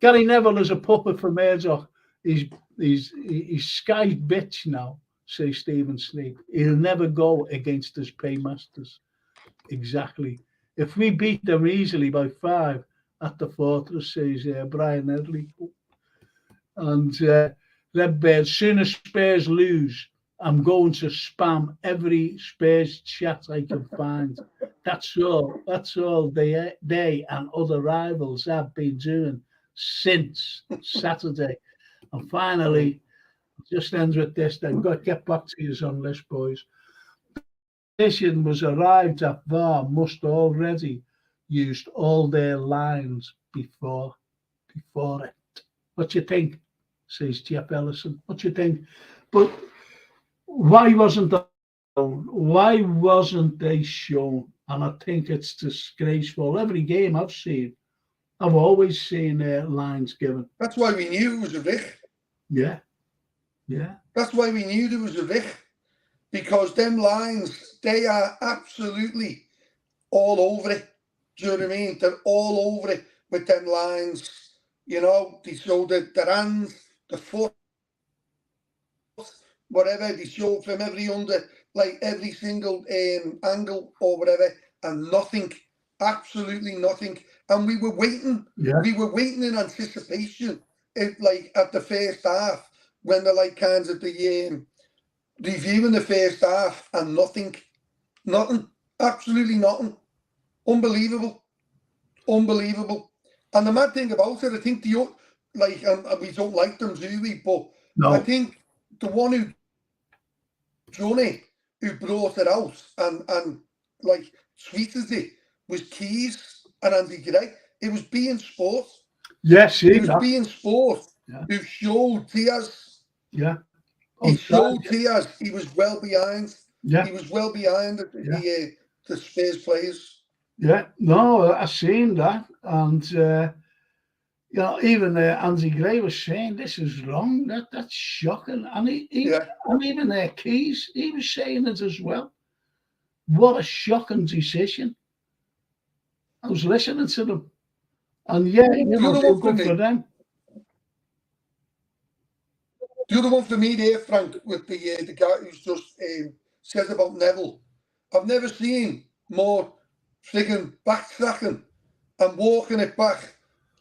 Gary Neville is a puppet for Murdoch. He's Sky's bitch now, says Stephen Sneap. He'll never go against his paymasters. Exactly. If we beat them easily by 5 at the Fortress, says Brian Edley. And Redbird, soon as Spurs lose, I'm going to spam every Spurs chat I can find. That's all they and other rivals have been doing since Saturday. And finally, just ends with this. Then got to get back to you on this, boys. Decision was arrived at. VAR must already used all their lines before it. What do you think? Says Jeff Ellison. What do you think? But why wasn't they shown? And I think it's disgraceful. Every game I've seen, I've always seen lines given. That's why we knew it was a Vic. Yeah. That's why we knew there was a Vic. Because them lines, they are absolutely all over it. Do you know what I mean? They're all over it with them lines. You know, they show their hands, the foot, whatever. They show from every single angle or whatever, and nothing, absolutely nothing. And we were waiting. Yeah. We were waiting in anticipation, at the first half, when they're kind of the reviewing the first half, and nothing, absolutely nothing. Unbelievable. And the mad thing about it, I think we don't like them, do we? But No. I think the one who done it, who brought it out and tweeted it, was Keys and Andy Gray. It was being Sport. Yes, it was being Sport who showed Diaz. Yeah. He showed Diaz. He was well behind. Yeah. He was well behind the Spurs players. Yeah. No, I seen that, and even Andy Gray was saying this is wrong. That's shocking, and and even Keys, he was saying it as well. What a shocking decision! I was listening to them, and good for them. The other one for me there, Frank, with the guy who's just said about Neville. I've never seen more frigging backtracking and walking it back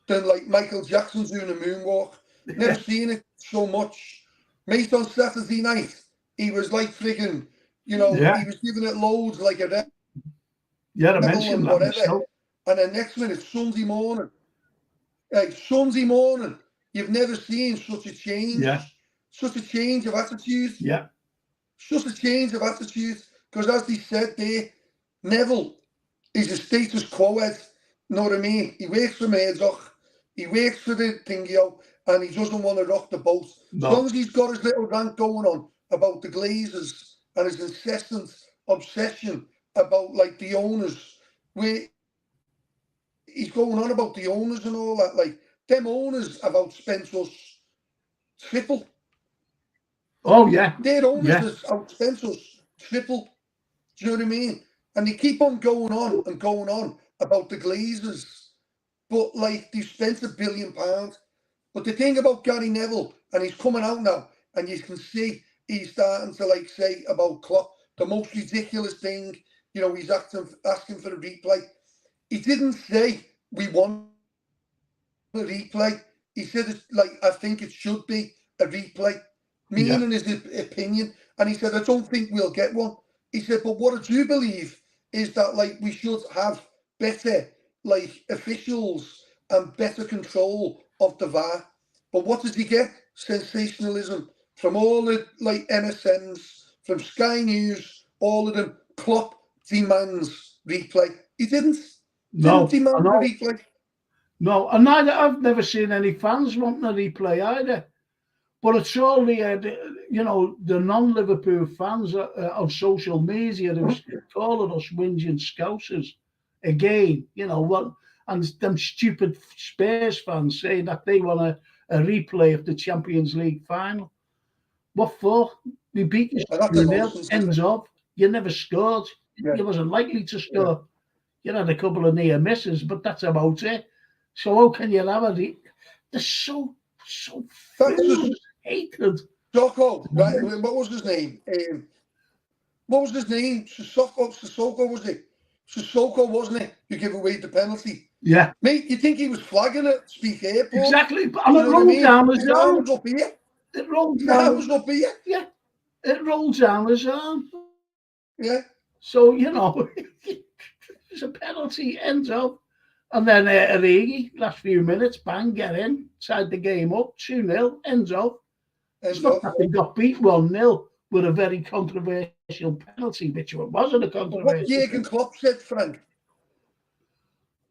than Michael Jackson doing a moonwalk. Never seen it so much. Mate, on Saturday night, he was frigging, he was giving it loads like a Rebel I mentioned that whatever. myself. And then next minute, Sunday morning, you've never seen such a change. Yeah. Such a change of attitude. Yeah. Such a change of attitude. Because as he said there, Neville is a status quo head. You know what I mean? He works for Murdoch. He works for the Thingio, and he doesn't want to rock the boat. No. As long as he's got his little rant going on about the Glazers and his incessant obsession about the owners, where he's going on about the owners and all that. Them owners have outspent us triple. Oh, yeah. Their owners have outspent us triple. Do you know what I mean? And they keep on going on and going on about the Glazers. But, they've spent £1 billion. But the thing about Gary Neville, and he's coming out now, and you can see he's starting to, say about Klopp, the most ridiculous thing, he's asking for a replay. He didn't say, we want a replay. He said, I think it should be a replay. Meaning his opinion. And he said, I don't think we'll get one. He said, but what I do believe is that, we should have better, officials and better control of the VAR. But what did he get? Sensationalism from all the, MSNs, from Sky News, all of them. Klopp demands replay. He didn't demand a replay. No, and I've never seen any fans wanting a replay either. But it's all the non-Liverpool fans on social media who's calling us whinging scousers again. And them stupid Spurs fans saying that they want a replay of the Champions League final. What for? We beat you 2-0, ends up. You never scored. You wasn't likely to score. You had a couple of near misses, but that's about it. So how can you have it? They're so That's full just of hatred. Sissoko, right? I mean, what was his name? What was his name? Sissoko, was it? Sissoko, wasn't it? Who gave away the penalty? Yeah, Mate, you think he was flagging at Speak Airport? exactly. And Do it you know what I rolled mean? down his His arm arm. was up here. It rolled His arm down. was up here. Yeah, it rolled down his arm. Yeah. So, you know, it's a penalty, ends up. And then Origi, last few minutes, bang, get in, tied the game up, 2-0, ends up. It's Ends not off. that they got beat 1-0 with a very controversial penalty, which it wasn't a But what controversial Jurgen Klopp said, Frank,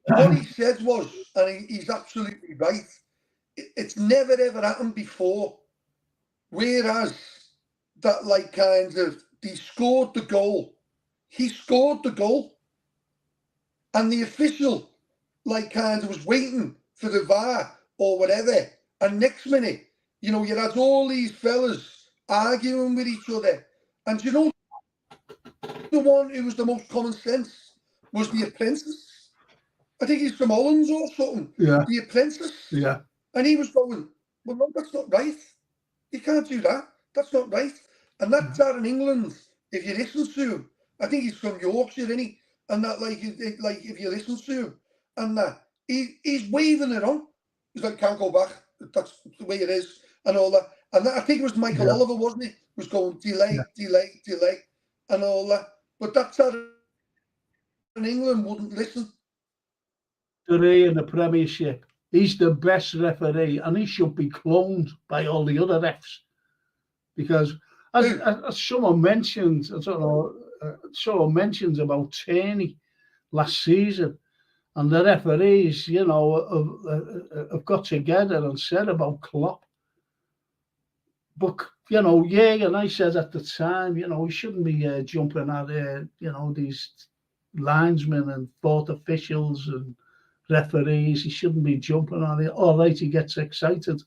what he said was, and he's absolutely right, it's never ever happened before. Whereas that, like, kind of, he scored the goal. He scored the goal. And the official, like, kind of was waiting for the VAR or whatever. And next minute, you know, you had all these fellas arguing with each other. And you know, the one who was the most common sense was the apprentice. I think he's from Hollands or something. Yeah. The apprentice. Yeah. And he was going, well, no, that's not right. You can't do that. That's not right. And that's out in England. If you listen to him, I think he's from Yorkshire, isn't he? And that, like if you listen to him, and that he's waving it on. He's like, can't go back. That's the way it is, and all that. And that, I think it was Michael Oliver, wasn't he? Was going delay, and all that. But that's out in England wouldn't listen. Referee in the Premiership. He's the best referee, and he should be cloned by all the other refs. Because as someone mentioned, I don't know, someone mentioned about Tierney last season, and the referees, you know, have got together and said about Klopp. But, you know, and I said at the time, you know, he shouldn't be jumping at, you know, these linesmen and fourth officials and referees. He shouldn't be jumping on it. All right, he gets excited.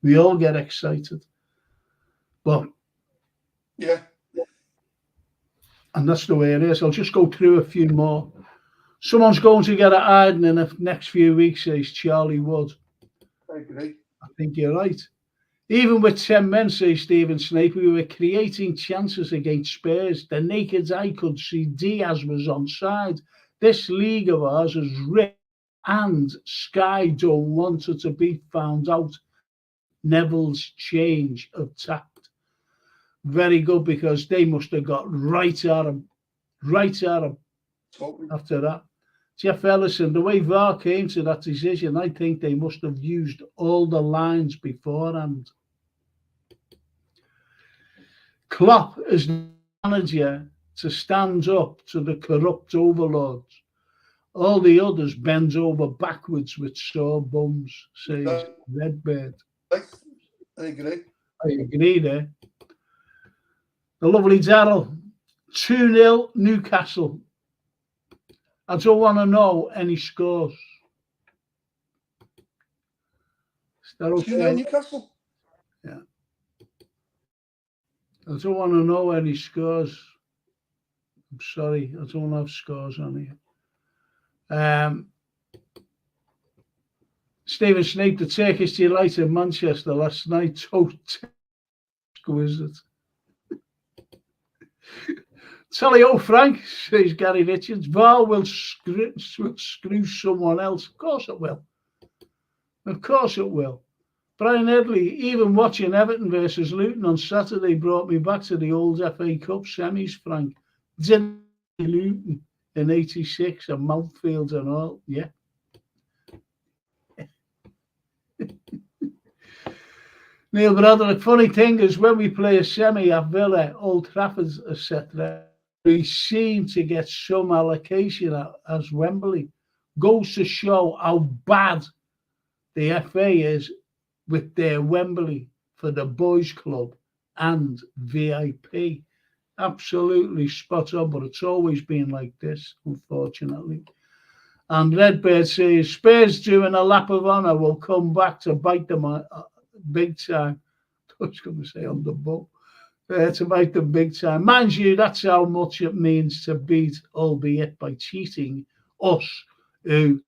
We all get excited. But yeah, and that's the way it is. I'll just go through a few more. Someone's going to get a hiding in the next few weeks, says Charlie Wood. I agree. I think you're right. Even with 10 men, says Stephen Snape, we were creating chances against Spurs. The naked eye could see Diaz was onside. This league of ours is ripped, and Sky don't want it to be found out. Neville's change of tact. Very good, because they must have got right at him Totally. after that. Jeff Ellison, the way VAR came to that decision, I think they must have used all the lines beforehand. Klopp is the manager to stand up to the corrupt overlords. All the others bend over backwards with sore bums, says Redbird. I agree. I agree there. The lovely Darrell, 2-0 Newcastle. I don't want to know any scores. Is that okay? 2-0 Newcastle? Yeah. I don't want to know any scores. I'm sorry, I don't have scores on here. Stephen Snape, the Turkish delight in Manchester last night. So exquisite. Tally ho, Frank, says Gary Richards. VAR will screw someone else. Of course it will. Of course it will. Brian Headley, even watching Everton versus Luton on Saturday brought me back to the old FA Cup semis, Frank. Didn't Luton in 86 and Mountfield and all. Yeah. Neil Brother, the funny thing is when we play a semi at Villa, Old Trafford, etc., we seem to get some allocation as Wembley. Goes to show how bad the FA is with their Wembley for the boys' club and VIP. Absolutely spot on, but it's always been like this, unfortunately. And Redbird says, Spurs doing a lap of honour will come back to bite them big time. I was going to say on the ball. To bite them big time. Mind you, that's how much it means to beat, albeit by cheating, us who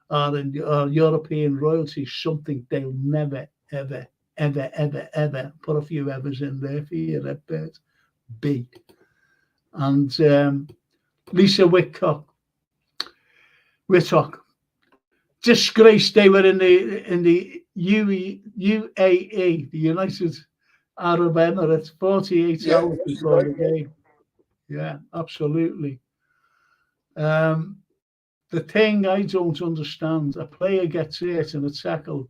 are in our European royalty something they'll never, ever, ever, ever, ever, put a few evers in there for you, Redbird, be. And Lisa Whitcock, disgrace. They were in the UAE, the United Arab Emirates, 48 hours before the game. Yeah, absolutely. The thing I don't understand, a player gets hurt in a tackle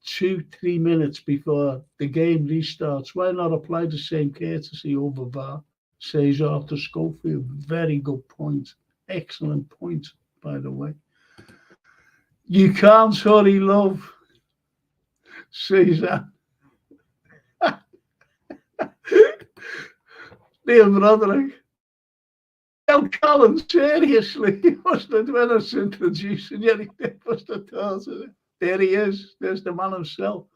2-3 minutes before the game restarts. Why not apply the same courtesy over VAR? Says Arthur Schofield. Very good point. Excellent point, by the way. You can't hurry love, says that. Neil Broderick. Del Collins, seriously, he must have, when I was introducing you, he must have thought of it. There he is. There's the man himself.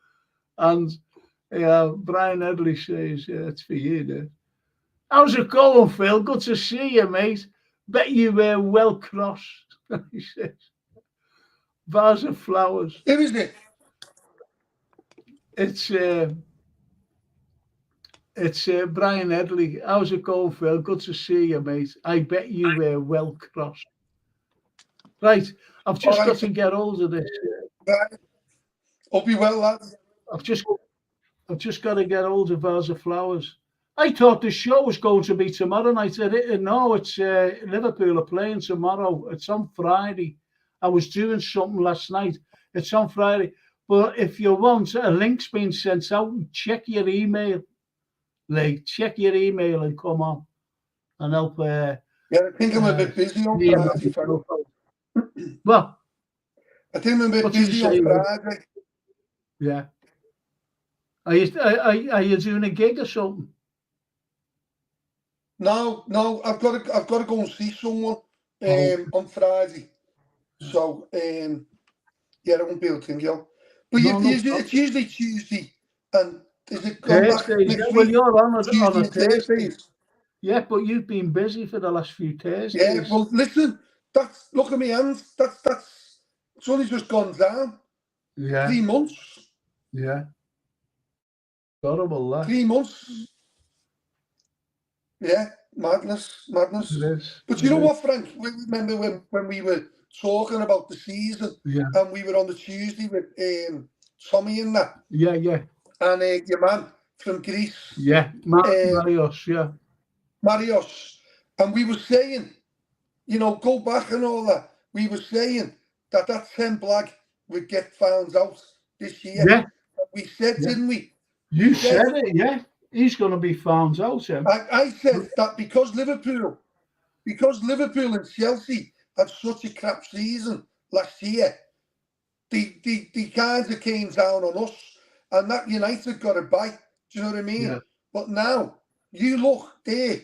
And Brian Edley says, it's for you, there. How's it going, Phil? Good to see you, mate. Bet you were well crossed, he says. Vase of flowers. Who is it? It's Brian Edley. How's it going, Phil? Good to see you, mate. I bet you were well crossed. Right, I've just got to get hold of this. Right. Hope you well, lads. I've just got to get hold of Vase of Flowers. I thought the show was going to be tomorrow night. No, it's Liverpool are playing tomorrow. It's on Friday. I was doing something last night. It's on Friday. But if you want, a link's been sent out. Check your email. Check your email and come on and help. Yeah, I think I'm a bit busy on Friday. What? I think I'm a bit busy on Friday. Yeah. Are you doing a gig or something? No, I've got to go and see someone on Friday. So yeah, I won't be able to go. But it's usually Tuesday, and is it Thursday? Well, you're on a Thursday. Yeah, but you've been busy for the last few Thursdays. Yeah, well, listen, look at my hands. That's it's only just gone down. Yeah. 3 months. Yeah. Horrible, that. 3 months. Yeah, madness. It is. But you know what, Frank? Remember when we were talking about the season, and we were on the Tuesday with Tommy and that. Yeah. And your man from Greece. Yeah, Marios, yeah. Marios. And we were saying, go back and all that. We were saying that 10 Blag would get found out this year. Yeah. We said, didn't we? You said it, yeah. He's going to be found out, yeah. I said that because Liverpool and Chelsea had such a crap season last year, the cards that came down on us, and that United got a bite. Do you know what I mean? Yeah. But now, you look there,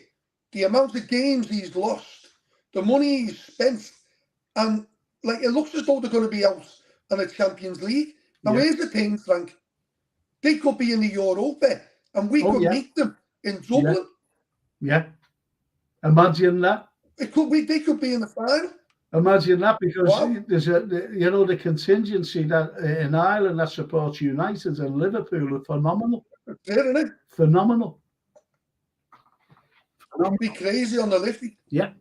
the amount of games he's lost, the money he's spent, and it looks as though they're going to be out in the Champions League. Now, here's the thing, Frank. They could be in the Europa, and we could meet them in Dublin. Yeah. Imagine that. They could be in the final. Imagine that, because there's the contingency that in Ireland that supports United and Liverpool are phenomenal. Isn't it? Phenomenal. It'd be crazy on the lifting. Yeah.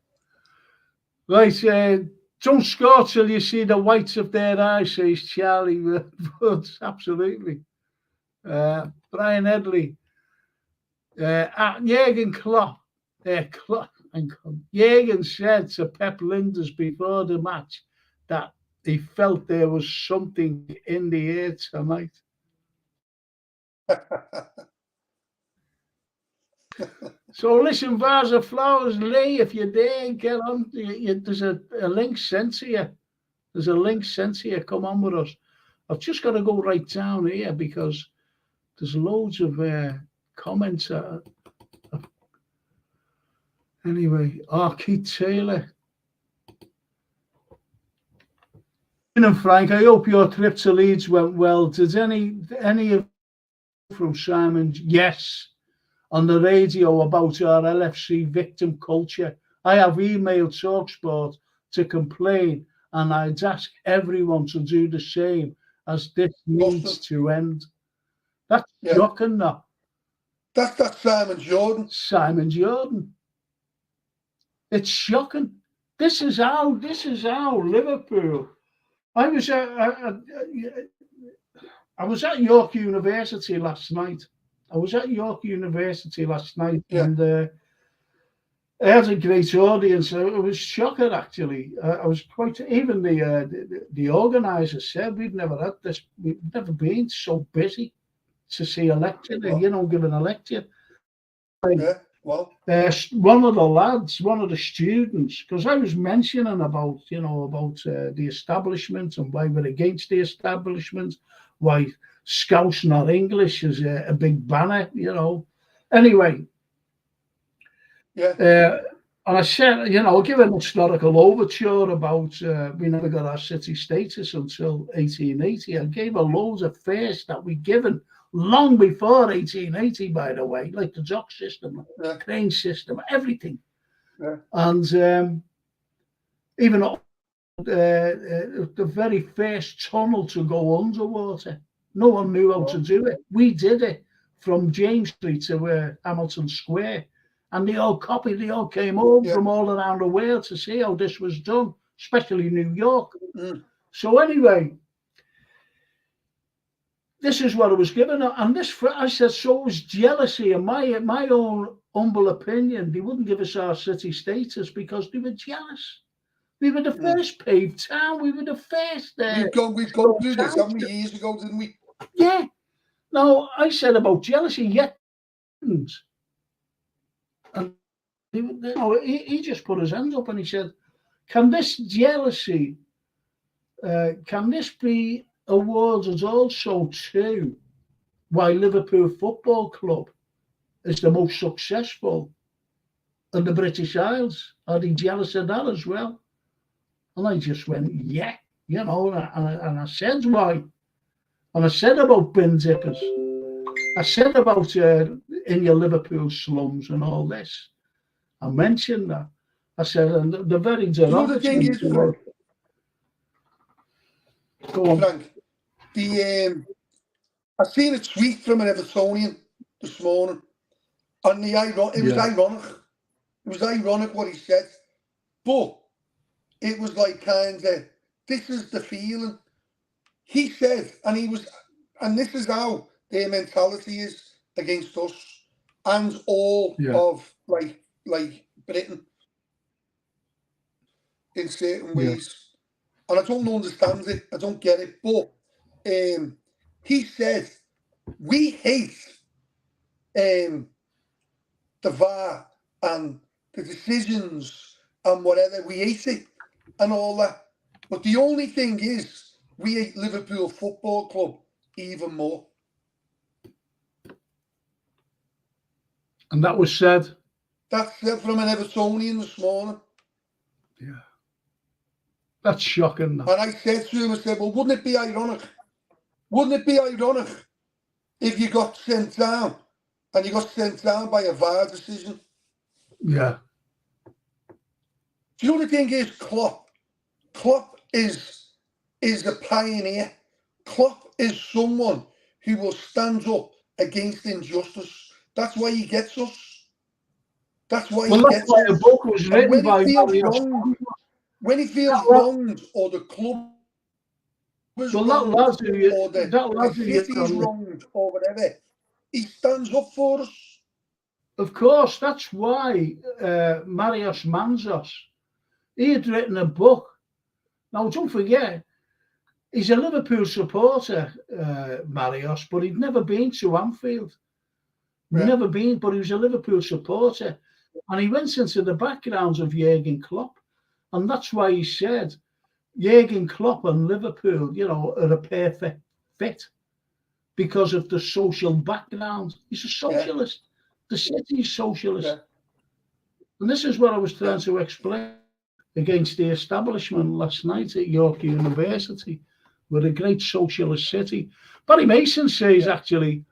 Right. Don't score till you see the whites of their eyes, says Charlie Woods. Absolutely. Brian Edley. Jürgen Klopp. Jürgen said to Pep Linders before the match that he felt there was something in the air tonight. So listen, Vase of Flowers, Lee, if you're there, get on. There's a link sent to you. There's a link sent to you. Come on with us. I've just got to go right down here because there's loads of comments. Anyway, Keith Taylor. And Frank, I hope your trip to Leeds went well. Did any of from Simon? Yes. On the radio about our LFC victim culture. I have emailed TalkSport to complain, and I'd ask everyone to do the same, as this needs to end. That's shocking, that. That's Simon Jordan. Simon Jordan. It's shocking. This is how Liverpool. I was at York University last night. And I had a great audience. It was shocking, actually. I was quite. Even the organisers said we've never had this. We've never been so busy to see a lecture. Giving a lecture. Well, one of the lads, one of the students, because I was mentioning about the establishment and why we're against the establishment, why Scouse not English is a big banner, Anyway, and I said, give an historical overture about we never got our city status until 1880. I gave a loads of firsts that we given long before 1880, by the way, like the dock system, crane system, everything. And even the very first tunnel to go underwater, no one knew how to do it. We did it from James Street to Hamilton Square. And they all came home from all around the world to see how this was done, especially New York. So anyway, this is what I was given, and I said, so it was jealousy. In my own humble opinion, they wouldn't give us our city status because they were jealous. We were the first paved town. We were the first. We've gone through this, haven't we, years ago, didn't we? Yeah. No, I said about jealousy, yet. And he just put his hands up and he said, "Can this jealousy? Can this be awarded also to why Liverpool Football Club is the most successful in the British Isles? Are they jealous of that as well?" And I just went, yeah, and I said why. And I said about bin dippers. I said about in your Liverpool slums and all this. I mentioned that. I said, and the very the thing is, Frank, go on. Frank, I seen a tweet from an Evertonian this morning, and it was ironic. It was ironic what he said, but it was like kind of, this is the feeling. He said, and this is how their mentality is against us and all of like Britain in certain ways. And I don't understand it. I don't get it. But he said, we hate the VAR and the decisions and whatever. We hate it and all that. But the only thing is, we hate Liverpool Football Club even more. And that was said? That's said from an Evertonian this morning. Yeah. That's shocking. That. And I said to him, I said, well, wouldn't it be ironic? Wouldn't it be ironic if you got sent down and you got sent down by a VAR decision? Yeah. Do you know the thing is, Klopp is a pioneer. Klopp is someone who will stand up against injustice. That's why he gets us. That's why he gets us. The book was written by when he feels wronged, or the club is wronged, or the city is wronged, or whatever, he stands up for us. Of course, that's why Marios Manzos, he had written a book. Now, don't forget, he's a Liverpool supporter, Marios, but he'd never been to Anfield. Never been, but he was a Liverpool supporter. And he went into the backgrounds of Jurgen Klopp. And that's why he said Jurgen Klopp and Liverpool, are a perfect fit because of the social background. He's a socialist. The city's socialist. And this is what I was trying to explain against the establishment last night at York University. We're a great socialist city. Barry Mason says, actually,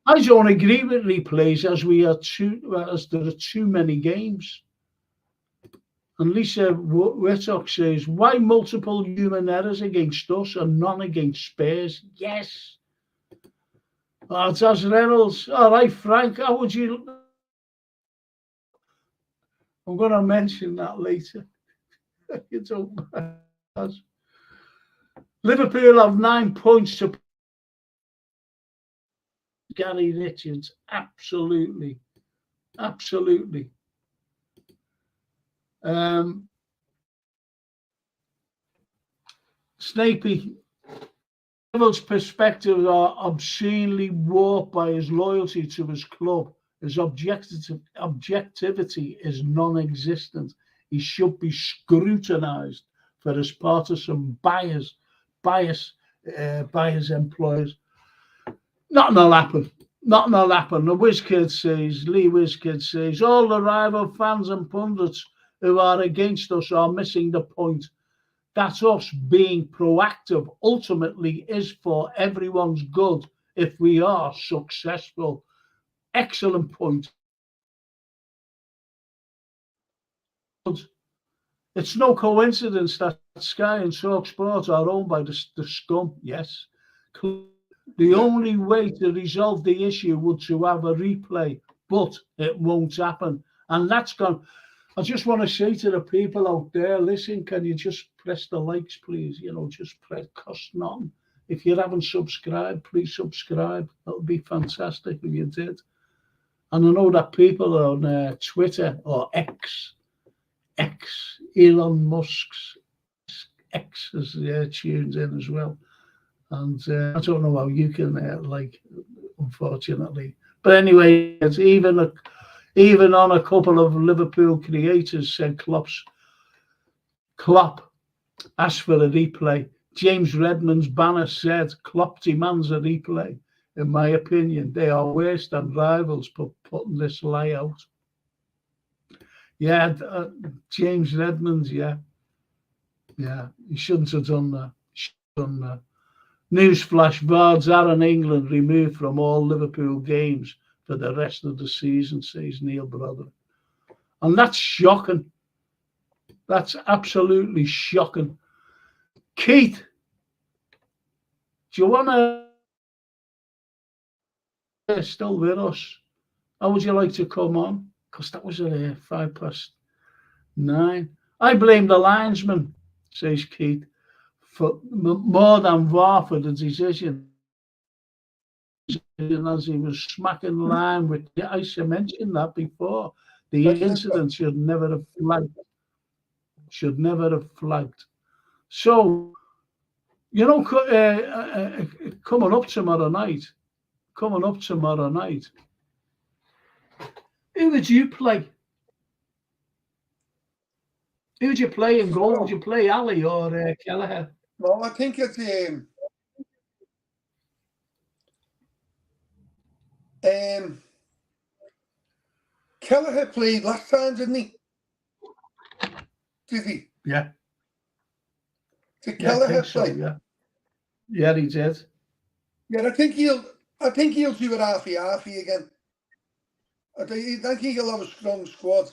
I don't agree with replays as there are too many games. And Lisa Whittock says, why multiple human errors against us and none against Spurs? Yes. Oh, Taz Reynolds. All right, Frank, how would you... I'm going to mention that later. You don't mind. Liverpool have 9 points to Gary Richards. Absolutely. Absolutely. Snapey, Neville's perspectives are obscenely warped by his loyalty to his club. His objectivity is non-existent. He should be scrutinised for his partisan bias by his employers. Nothing will happen. Nothing will happen. The WizKid says, Lee WizKid says, all the rival fans and pundits who are against us are missing the point. That us being proactive ultimately is for everyone's good if we are successful. Excellent point. It's no coincidence that Sky and Talk Sport are owned by the scum. Yes. The only way to resolve the issue would to have a replay, but it won't happen. And that's gone. I just want to say to the people out there, listen, can you just press the likes, please? You know, just press, cost nothing. If you haven't subscribed, please subscribe. That would be fantastic if you did. And I know that people on Twitter or X, Elon Musk's X is tuned in as well. And I don't know how you can unfortunately. But anyway, it's even on a couple of Liverpool creators said Klopp asked for a replay. James Redmond's banner said Klopp demands a replay. In my opinion, they are worse than rivals for putting this lie out. Yeah, James Redmond's, yeah, he shouldn't have done that. Newsflash, VARs are in England removed from all Liverpool games for the rest of the season, says Neil Broderick. And that's shocking. That's absolutely shocking. Keith, do you want to still with us? How would you like to come on? Because that was at 9:05. I blame the linesman, says Keith, for more than VAR for the decision. As he was smacking the line with, I mentioned that before. The incident should never have flagged. So, you know, coming up tomorrow night, who would you play? Who would you play in goal? Would you play Ali or Kelleher? Well, I think it's Kelleher played last time, didn't he? Did he? Yeah. Did Kelleher play? So, yeah, he did. Yeah, I think he'll do it halfy again. I think he'll have a strong squad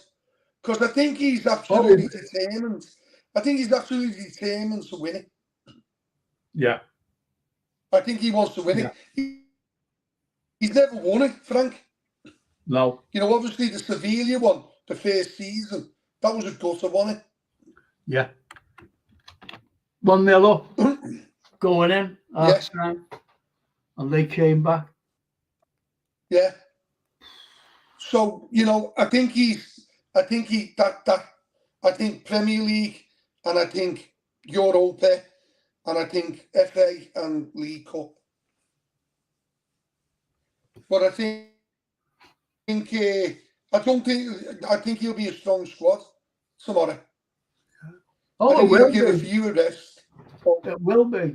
because I think he's absolutely determined. I think he's absolutely determined to win it. Yeah. I think he wants to win it. He's never won it, Frank. No. You know, obviously the Sevilla one, the first season, that was a gutter, wasn't it? Yeah. 1-0 up, going in half time, and they came back. Yeah. So, you know, I think Premier League, and I think Europa, and I think FA and League Cup. But I think he'll be a strong squad tomorrow. Oh, it will give be. a few a rest. It will be.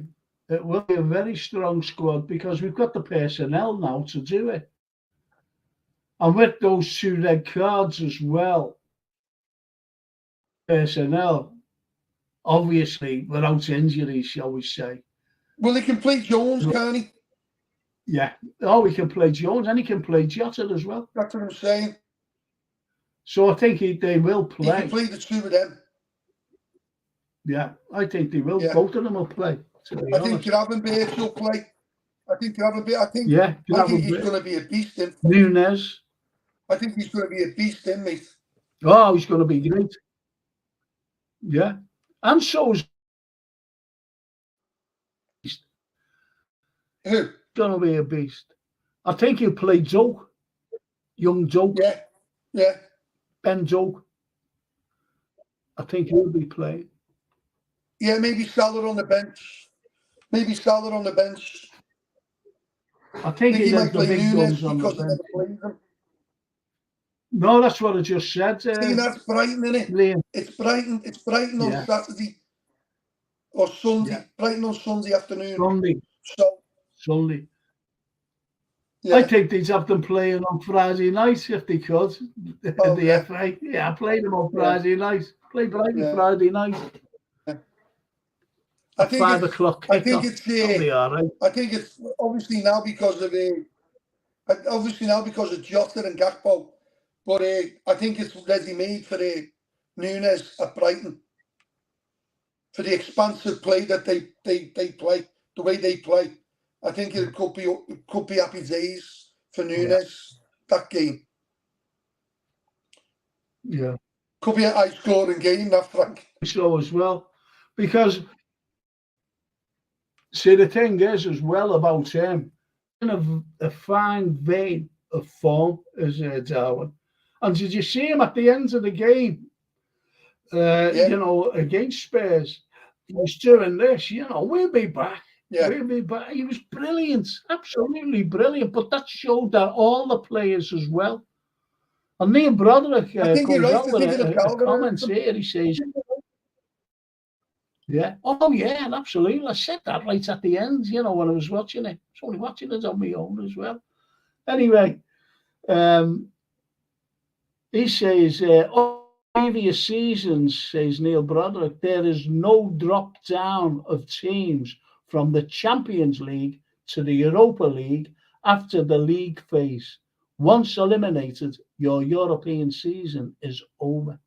It will be a very strong squad because we've got the personnel now to do it. And with those 2 red cards as well, personnel, obviously, without injuries, shall we say. Well, he can play Jones, can't he? Yeah. Oh, he can play Jones and he can play Jota as well. That's what I'm saying. So I think they will play. He can play the 2 of them. Yeah, I think they will. Yeah. Both of them will play, to be I think honest. Gravenberch will play. I think Gravenberch. Yeah, I think he's going to be a beast. Nunes. I think he's going to be a beast, mate. Oh, he's going to be great. Yeah, and so is Who? going to be a beast. I think he'll play Joke, young Joke. Yeah, yeah. Ben Joke. I think he'll be playing. Yeah, maybe Salah on the bench. Maybe Salah on the bench. I think he might has the play big Nunes guns on the because he bench. never plays them. No, that's what I just said. See, that's Brighton, isn't it? Liam. It's Brighton on Yeah. Saturday or Sunday. Yeah. Brighton on Sunday afternoon. Sunday. Yeah. I think they'd have them playing on Friday night if they could. Oh, the yeah. FA. Yeah, play them on Friday night. Play Brighton Yeah. Friday night. Yeah. At 5 o'clock. I think it's be all right. I think it's obviously now because of Jota and Gakpo, but I think it's ready made for Nunes at Brighton for the expansive play that they play, the way they play. I think it could be happy days for Nunes that game. Yeah. Could be a high scoring game, that Frank. So as well, because see the thing is as well about him, in a fine vein of form as Darwin. And did you see him at the end of the game? You know, against Spurs, he was doing this. You know, we'll be back. Yeah. We'll be back. He was brilliant, absolutely brilliant. But that showed that all the players as well. And Neil Broderick comes out with a comment here. He says, yeah. Oh, yeah, absolutely. I said that right at the end, you know, when I was watching it. I was only watching it on my own as well. Anyway, he says, previous seasons, says Neil Broderick, there is no drop down of teams from the Champions League to the Europa League after the league phase. Once eliminated, your European season is over.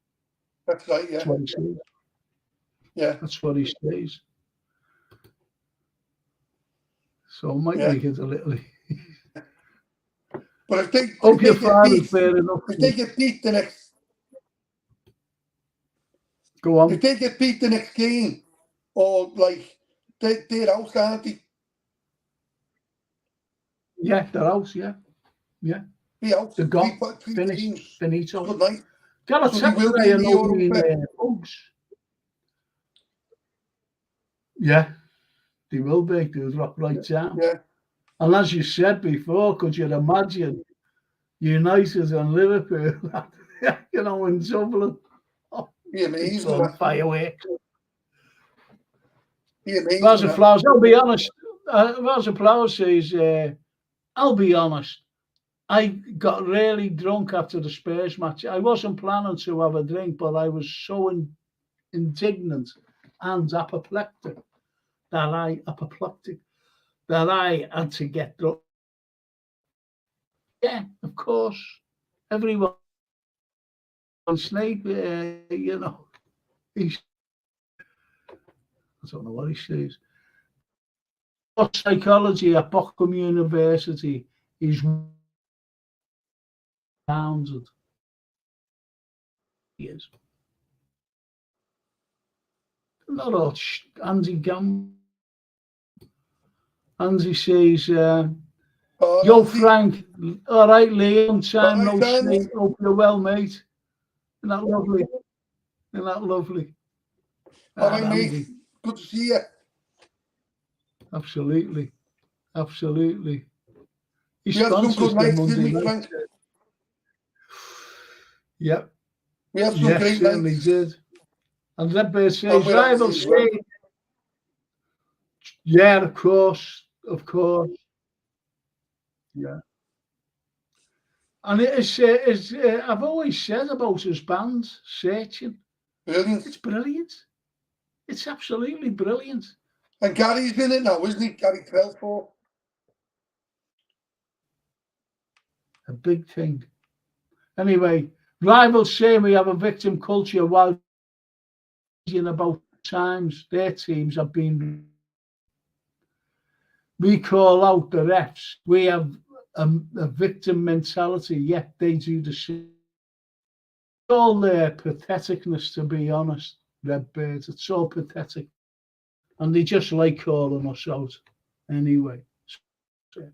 That's right, yeah. That's what he says. Yeah. That's what he says. So it might make it a little. But if they get beat the next. Go on. If they get beat the next game, or like they're out, aren't they? Yeah, they're out. Yeah. Be out. They're gone. Finished. Finito. Good night. Galatasaray are nobody in bugs. Yeah, they will be. They'll drop right down. Yeah. And as you said before, could you imagine United and Liverpool, you know, in Dublin? Oh, be amazing. Fireworks. Be amazing. Rosa Flowers, I'll be honest. Rosa Flowers says, I'll be honest. I got really drunk after the Spurs match. I wasn't planning to have a drink, but I was so indignant and apoplectic that I had to get drunk. Yeah, of course. Everyone on Snape, you know, I don't know what he says. Psychology at Bochum University is founded. He is. Not all Andy Gam. Andy says, yo, Frank. All right, Lee. Long time no see. Hope you're well, mate. Isn't that lovely? All right, mate. Good to see you. Absolutely. We had some good nights, didn't we, Frank? Yep. We had some great nights. Did. And Redbird says, rival state. Yeah, of course. Yeah. And it's I've always said about his band, Searching. Brilliant. It's brilliant. It's absolutely brilliant. And Gary's in it now, isn't he? Gary Trelford. A big thing. Anyway, rivals say we have a victim culture while about times their teams have been. We call out the refs. We have a victim mentality, yet they do the same. All their patheticness, to be honest, Redbirds. It's so pathetic. And they just like calling us out anyway. So,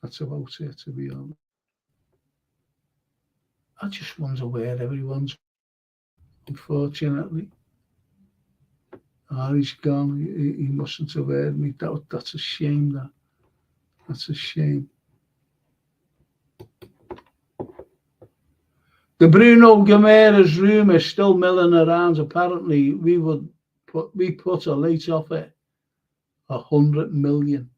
that's about it, to be honest. I just wonder where everyone's, unfortunately. He's gone. He mustn't have heard me. That's a shame, that. That's a shame. The Bruno Guimaraes rumour is still milling around. Apparently, we put a late offer, 100 million.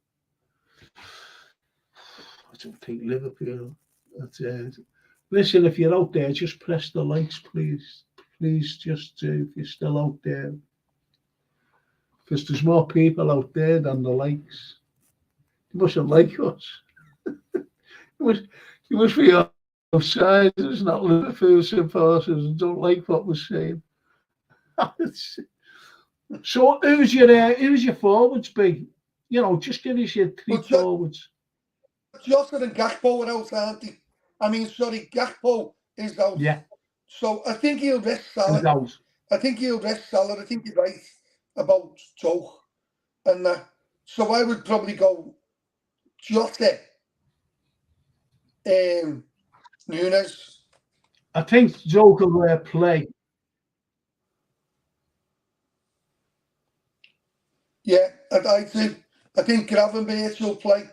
I don't think Liverpool. Listen, if you're out there, just press the likes, please. Please, just if you're still out there. Because there's more people out there than the likes. You mustn't like us. you must be offside. It's not Liverpool supporters and don't like what we're saying. So who's your forwards, Big? You know, just give us your three forwards. Jota and Gakpo are out, aren't they? I mean, sorry, Gakpo is out. Yeah. So I think he'll rest Salah. I think he'll rest Salah. I think you're right about Joe. And so I would probably go Jota, Nunes. I think Joe will play. Yeah, I think Gravenberch will play.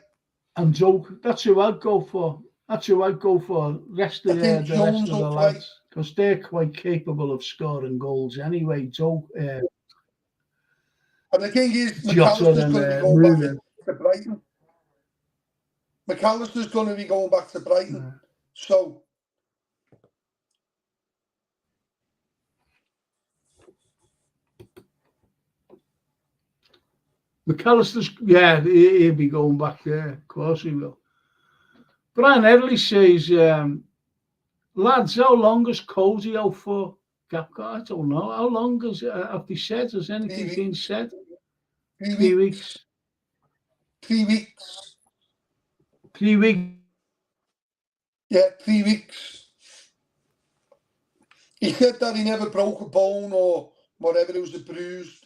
And Joe, that's who I'd go for. That's who I'd go for. Rest of the rest of the lads, because they're quite capable of scoring goals anyway. Joe. And the thing is, McAllister's going to be going back to Brighton. McAllister's going to be going back to Brighton. Yeah. So McAllister's, he'll be going back there. Of course he will. Brian Edley says, lads, how long is Cody out for? Gapco? I don't know. How long have they said? Has anything been said? 3 weeks. 3 weeks. 3 weeks. Yeah, 3 weeks. He said that he never broke a bone or whatever. It was a bruised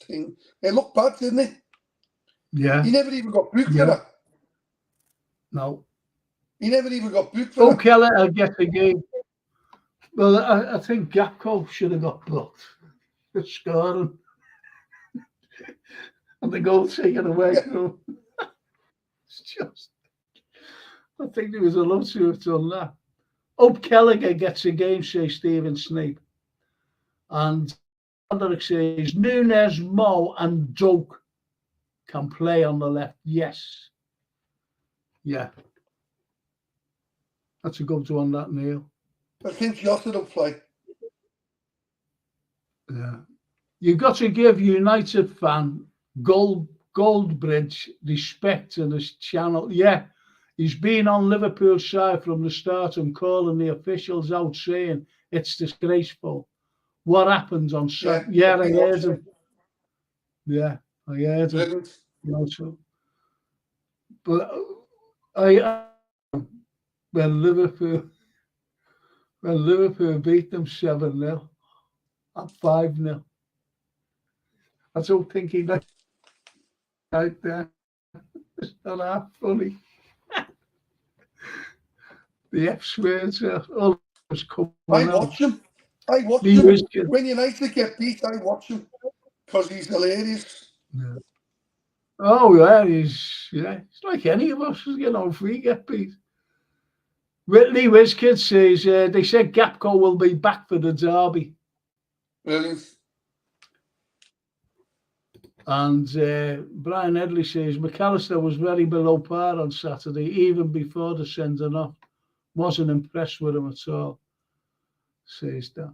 thing. It looked bad, didn't it? Yeah. He never even got booked for that. No. He never even got booked for that. Kelly, I'll get the game. Well, I think Gakpo should have got booked for scoring. And the goal taken away. Yeah. It's just, I think there was a lot to have done that. Hope Kelleher gets a game, says Stephen Snape. And Andrick says Nunes, Mo, and Doak can play on the left. Yes. Yeah. That's a good one, that, Neil. I think Jota will play. Yeah. You've got to give United fan Goldbridge respect in his channel. Yeah. He's been on Liverpool's side from the start and calling the officials out, saying it's disgraceful. What happens on Saturday? Yeah, I heard him. Yeah, I heard him. You know, so, but when Liverpool beat them 7-0 at 5-0, I don't think he like out there. It's not that funny. The F words all was coming out. I watch him. When United get beat, I watch him because he's hilarious. Yeah. Oh yeah, he's like any of us, you know, if we get beat. Lee Wizkid says they said Gakpo will be back for the derby. Brilliant. And Brian Edley says McAllister was very below par on Saturday, even before the sending off. Wasn't impressed with him at all. Says that.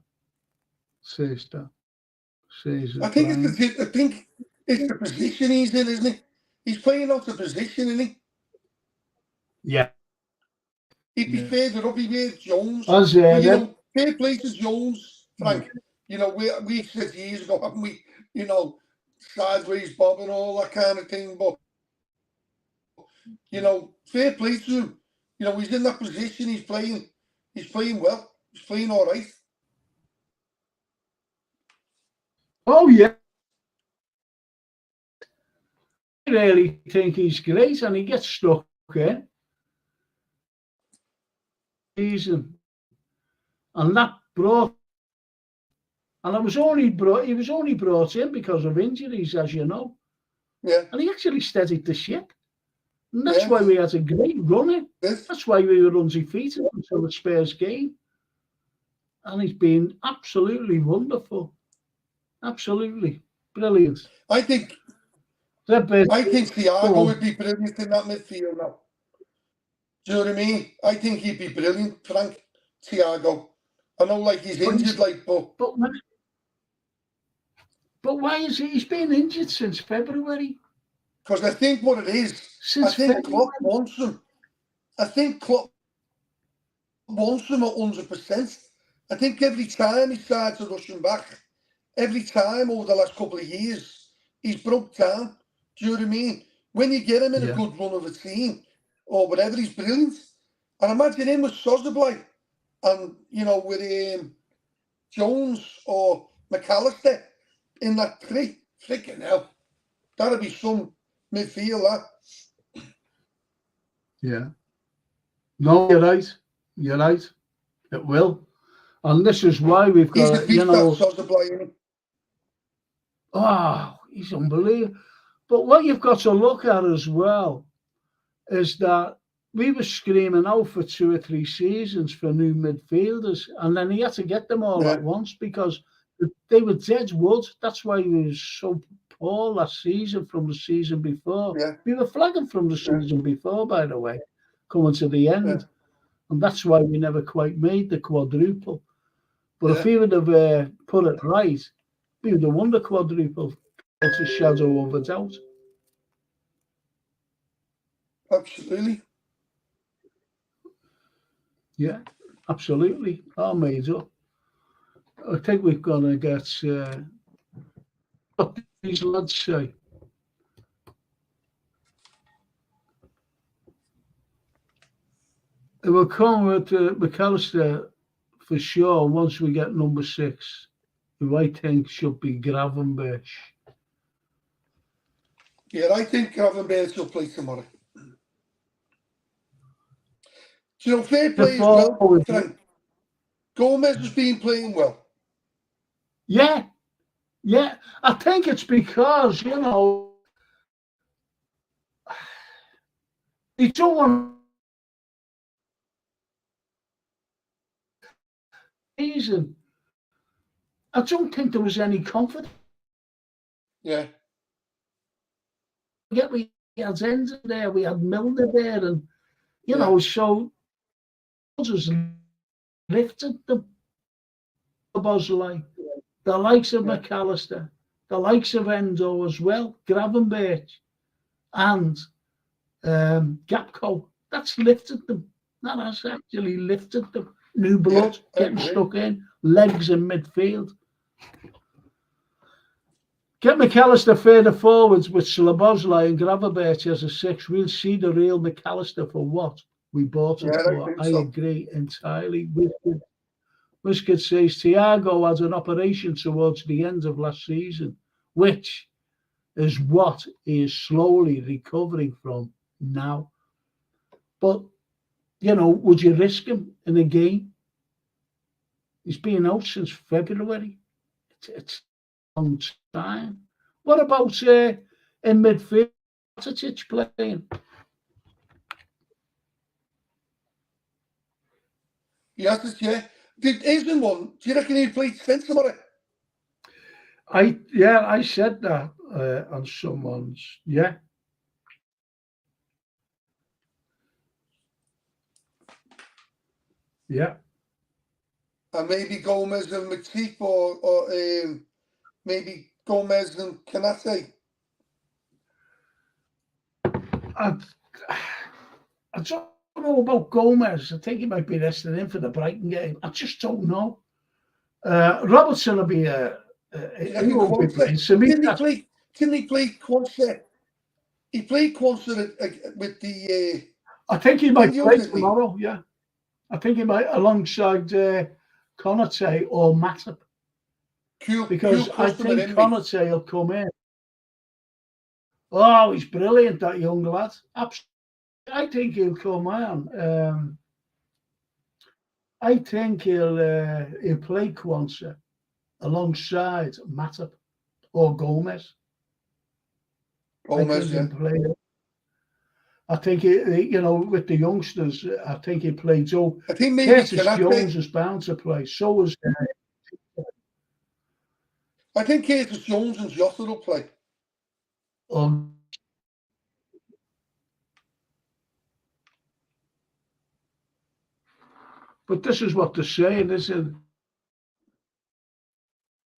I think it's the position he's in, isn't it? He's playing out of position, isn't he? Yeah. He'd be further up. He made Jones. As fair play to Jones, Frank. You know, we said years ago, haven't we? You know, sideways bob and all that kind of thing. But you know, fair play to him. You know, he's in that position. He's playing well. He's playing all right. Oh yeah, I really think he's great, and he gets stuck in season, and that brought. And he was only brought in because of injuries, as you know. Yeah. And he actually steadied the ship. And that's Yeah. why we had a great run in. Yes. That's why we were undefeated until the Spurs game. And he's been absolutely wonderful. Absolutely brilliant. I think Thiago would be brilliant in that midfield now. Do you know what I mean? I think he'd be brilliant, Frank, Thiago. I know, like, he's injured, like, but why is he? He's been injured since February. Because I think what it is, I think Klopp wants him. I think Klopp wants him at 100%. I think every time he starts to rush him back, every time over the last couple of years, he's broke down. Do you know what I mean? When you get him in a good run of a team or whatever, he's brilliant. And imagine him with Szoboszlai and, you know, with Jones or McAllister in that three. Freaking hell. That'd be some midfield, that. Yeah. No, you're right. You're right. It will. And this is why we've got, you know... Oh, he's unbelievable. But what you've got to look at as well is that we were screaming out for 2 or 3 seasons for new midfielders, and then he had to get them all at once because they were dead wood. That's why he was so poor last season from the season before. Yeah. We were flagging from the season before, by the way, coming to the end. Yeah. And that's why we never quite made the quadruple. But if he would have put it right, we would have won the quadruple. It's a shadow of a doubt. Absolutely. Yeah, absolutely. All made up. I think we're going to get what these lads say. It will come with McAllister for sure once we get number 6, who I think should be Gravenberch. Yeah, I think Gravenberch will play tomorrow. Do you know, fair play as well, Frank. Gomez has been playing well. Yeah. Yeah. I think it's because, you know, he don't want season. I don't think there was any confidence. Yeah. We had Zenza there, we had Milner there, and you know, so just lifted them. Szoboszlai, the likes of McAllister, the likes of Endo as well, Gravenberch, and Gapco. That's lifted them. That has actually lifted them. New blood getting stuck in, legs in midfield. Get McAllister further forwards with Szoboszlai and Gravenberch as a 6. We'll see the real McAllister for what we bought him for. I agree entirely. Wiskett says Thiago had an operation towards the end of last season, which is what he is slowly recovering from now. But, you know, would you risk him in a game? He's been out since February. It's long time. What about in midfield? Matic playing? Yes, yeah. Isn't one? Do you reckon he'd play 10 tomorrow? I said that on someone's. Yeah. Yeah. And maybe Gomez and Matip or maybe Gomez and Kanate. I don't know about Gomez. I think he might be resting in for the Brighton game. I just don't know. Robertson will be he won't be playing. Didn't he play Quonset? He played Quonset with the. I think he might play didn't he? tomorrow. Yeah, I think he might alongside Konate or Matip. Because I think Konate will come in. Oh, he's brilliant, that young lad. Absolutely. I think he'll come on. I think he'll play Quonset alongside Matip or Gomez. Gomez, yeah. I think with the youngsters, I think he played. So I think maybe Curtis Jones is bound to play. So is. I think Curtis Jones and Jota will play. But this is what they're saying, isn't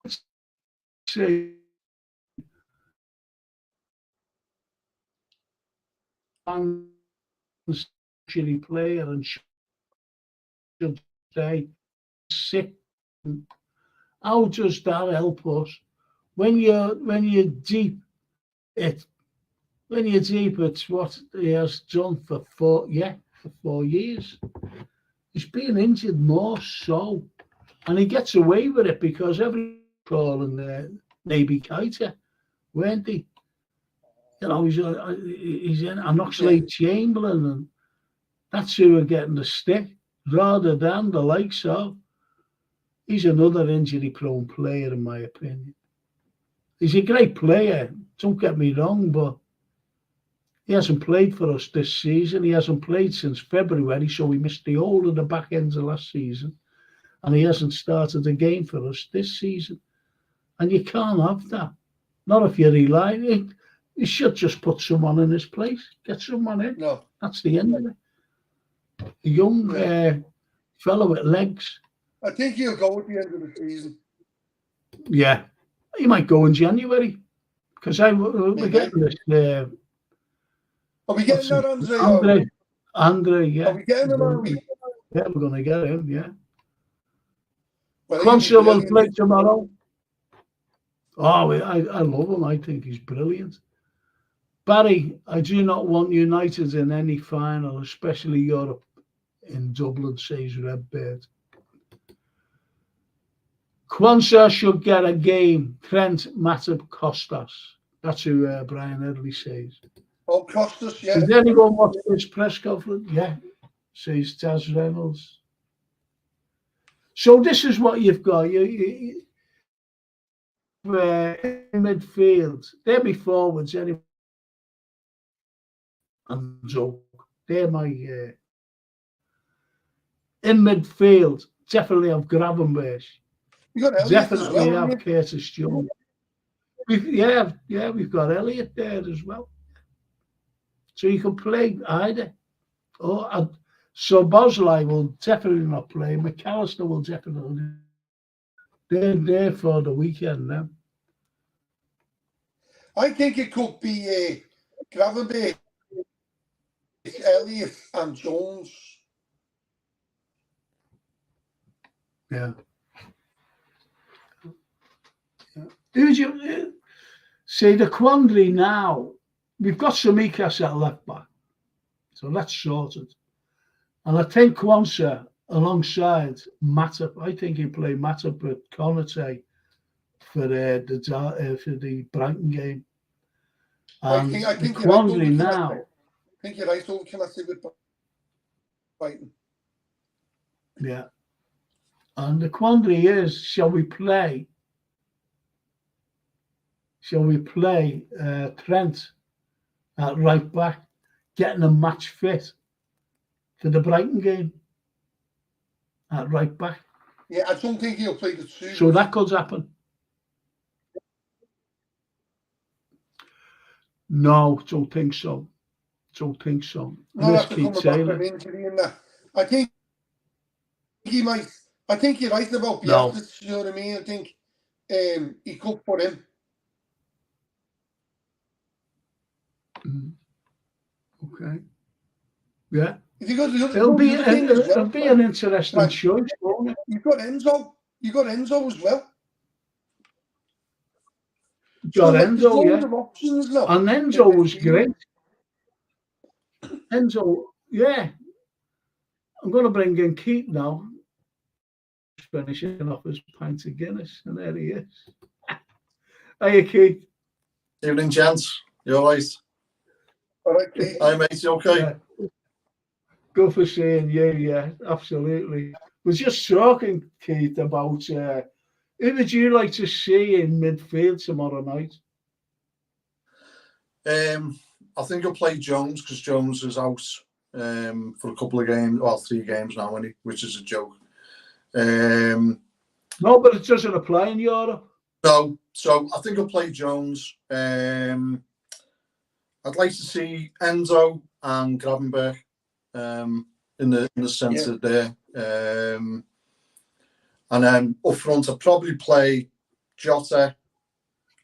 it? Say, shitty player and should stay sick. How does that help us? When you're deep, it's what he has done for 4 years. He's been injured more so, and he gets away with it because every calling Naby Keita, weren't he? He's in an Oxlade-Chamberlain, and that's who are getting the stick rather than the likes of. He's another injury-prone player, in my opinion. He's a great player, don't get me wrong, but he hasn't played for us this season. He hasn't played since February, so he missed the whole of the back ends of last season. And he hasn't started a game for us this season. And you can't have that. Not if you rely on it. You should just put someone in his place. Get someone in. No. That's the end of it. A young fellow with legs. I think he'll go at the end of the season. Yeah. He might go in January. Because we're getting this... Are we getting that, Andre, yeah. Are we getting him, are we? Yeah, we're going to get him, yeah. Well, Quonset will play tomorrow. Oh, I love him. I think he's brilliant. Barry, I do not want United in any final, especially Europe, in Dublin, says Redbird. Quonset should get a game. Trent, Matip, Costas. That's who Brian Edley says. Oh, Costas, yeah. Did anyone watch this press conference? Yeah, says Taz Reynolds. So this is what you've got. You in midfield, they'll be forwards anyway. And so they're my in midfield. Definitely have Gravenberch. Definitely have Curtis Jones. We've got Elliott there as well. So you can play either. So Bosley will definitely not play. McAllister will definitely. They're there for the weekend now. I think it could be Gravenberch, Elliott, and Jones. Yeah. Who'd you see the quandary now? We've got Tsimikas at left back, so that's sorted. And I think Quonset alongside Matip. I think he played Matip with Konate for the Brighton game. And I think the quandary now. I think you're right. All Konate with Brighton. Yeah. And the quandary is: shall we play Trent at right back, getting a match fit for the Brighton game at right back? Yeah, I don't think he'll play the two. So that could happen. No, don't think so. Not after coming back from injury and that. I think he might. I think you're right about Bielsa. You know what I mean? I think he could put him. Okay. Yeah. It'll be an interesting choice, won't it? You've got Enzo. You got Enzo as well. Got There's Enzo, loads yeah. of options now. And Enzo was great. Enzo, yeah. I'm going to bring in Keith now. Finishing off his pint of Guinness, and there he is. Hiya, Keith. Evening, gents. You all right? All right, Keith. Hi, mate. You okay? Yeah. Good for seeing you, yeah, absolutely. Was just talking, Keith, about who would you like to see in midfield tomorrow night? I think I'll play Jones because Jones is out for a couple of games, well, 3 games now, which is a joke. No, but it doesn't apply in Europe. No, so I think I'll play Jones. I'd like to see Enzo and Gravenberch in the centre there. And then up front, I'd probably play Jota.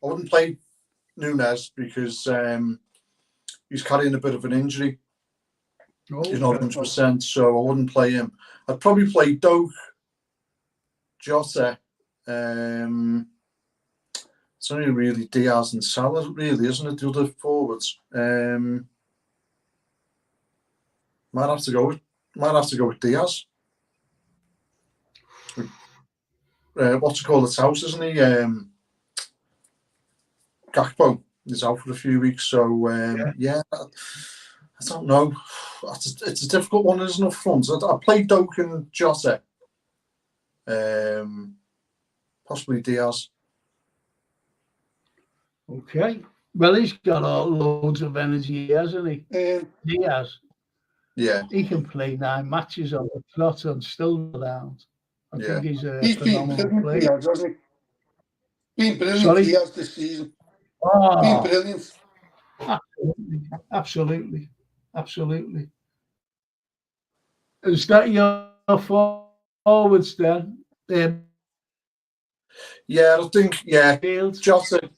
I wouldn't play Nunes because he's carrying a bit of an injury. He's not 100%, so I wouldn't play him. I'd probably play Doak, Jota. It's only really Diaz and Salah, really, isn't it? The other forwards. Might have to go with Diaz. What's it called? It's house, isn't he? Gakpo is out for a few weeks, so yeah. I don't know. It's a difficult one, isn't it? Up front, I played Doak and Jota. Possibly Diaz. Okay. Well, he's got loads of energy, hasn't he? Diaz. Yeah. He can play 9 matches on the trot and still go down. I think he's a phenomenal player. Diaz, hasn't he? Been brilliant, Sorry? Diaz, this season. Oh, Been brilliant. Absolutely. Is that your forwards then? Yeah, I think, Field? Jota,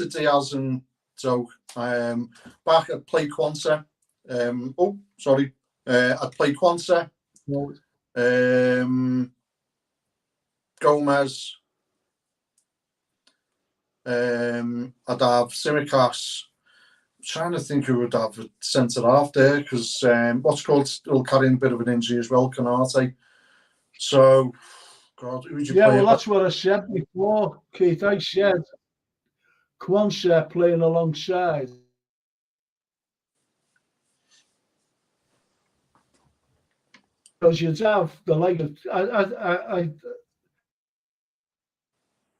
Diaz and so back I'd play Kwanzaa. I'd play Kwanzaa. Gomez. I'd have Tsimikas. I'm trying to think who would have a centre half there because what's called still carrying a bit of an injury as well, Canate. So, God, who would you play? Well, that's what I said before, Keith. I said Kwanzaa playing alongside. Because you'd have the like of I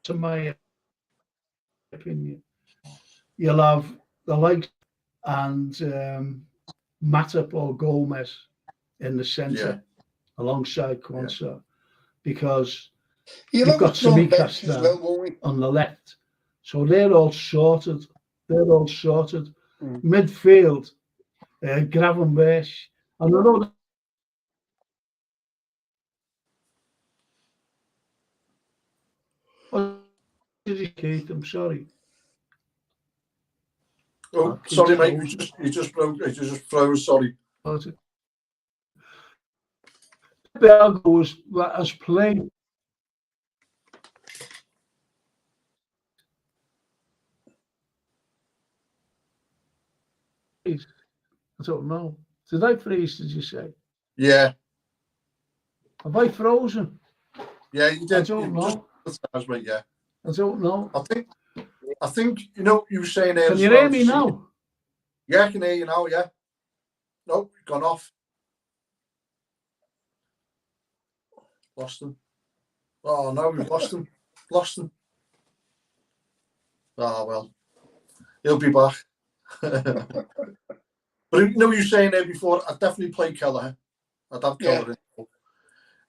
to my opinion, you'll have the likes and Matip or Gomez in the centre alongside Kwanzaa because you've got Tsimikas there on the left. So they're all sorted. Midfield, Gravenberch. And I know Keith, I'm sorry. Oh, sorry, mate. You just broke. You just froze. Sorry. Bergo has played. I don't know. Did I freeze? Did you say? Yeah. Have I frozen? Yeah, you did. I don't know. Mate, yeah. I don't know. I think you know you were saying there. Can you hear me now? Yeah, I can hear you now. Yeah. Nope, gone off. Lost him. Oh no, we've lost him. Lost him. Oh well, he'll be back. But you know, you were saying there before. I'd definitely play Kelleher. I'd have Kelleher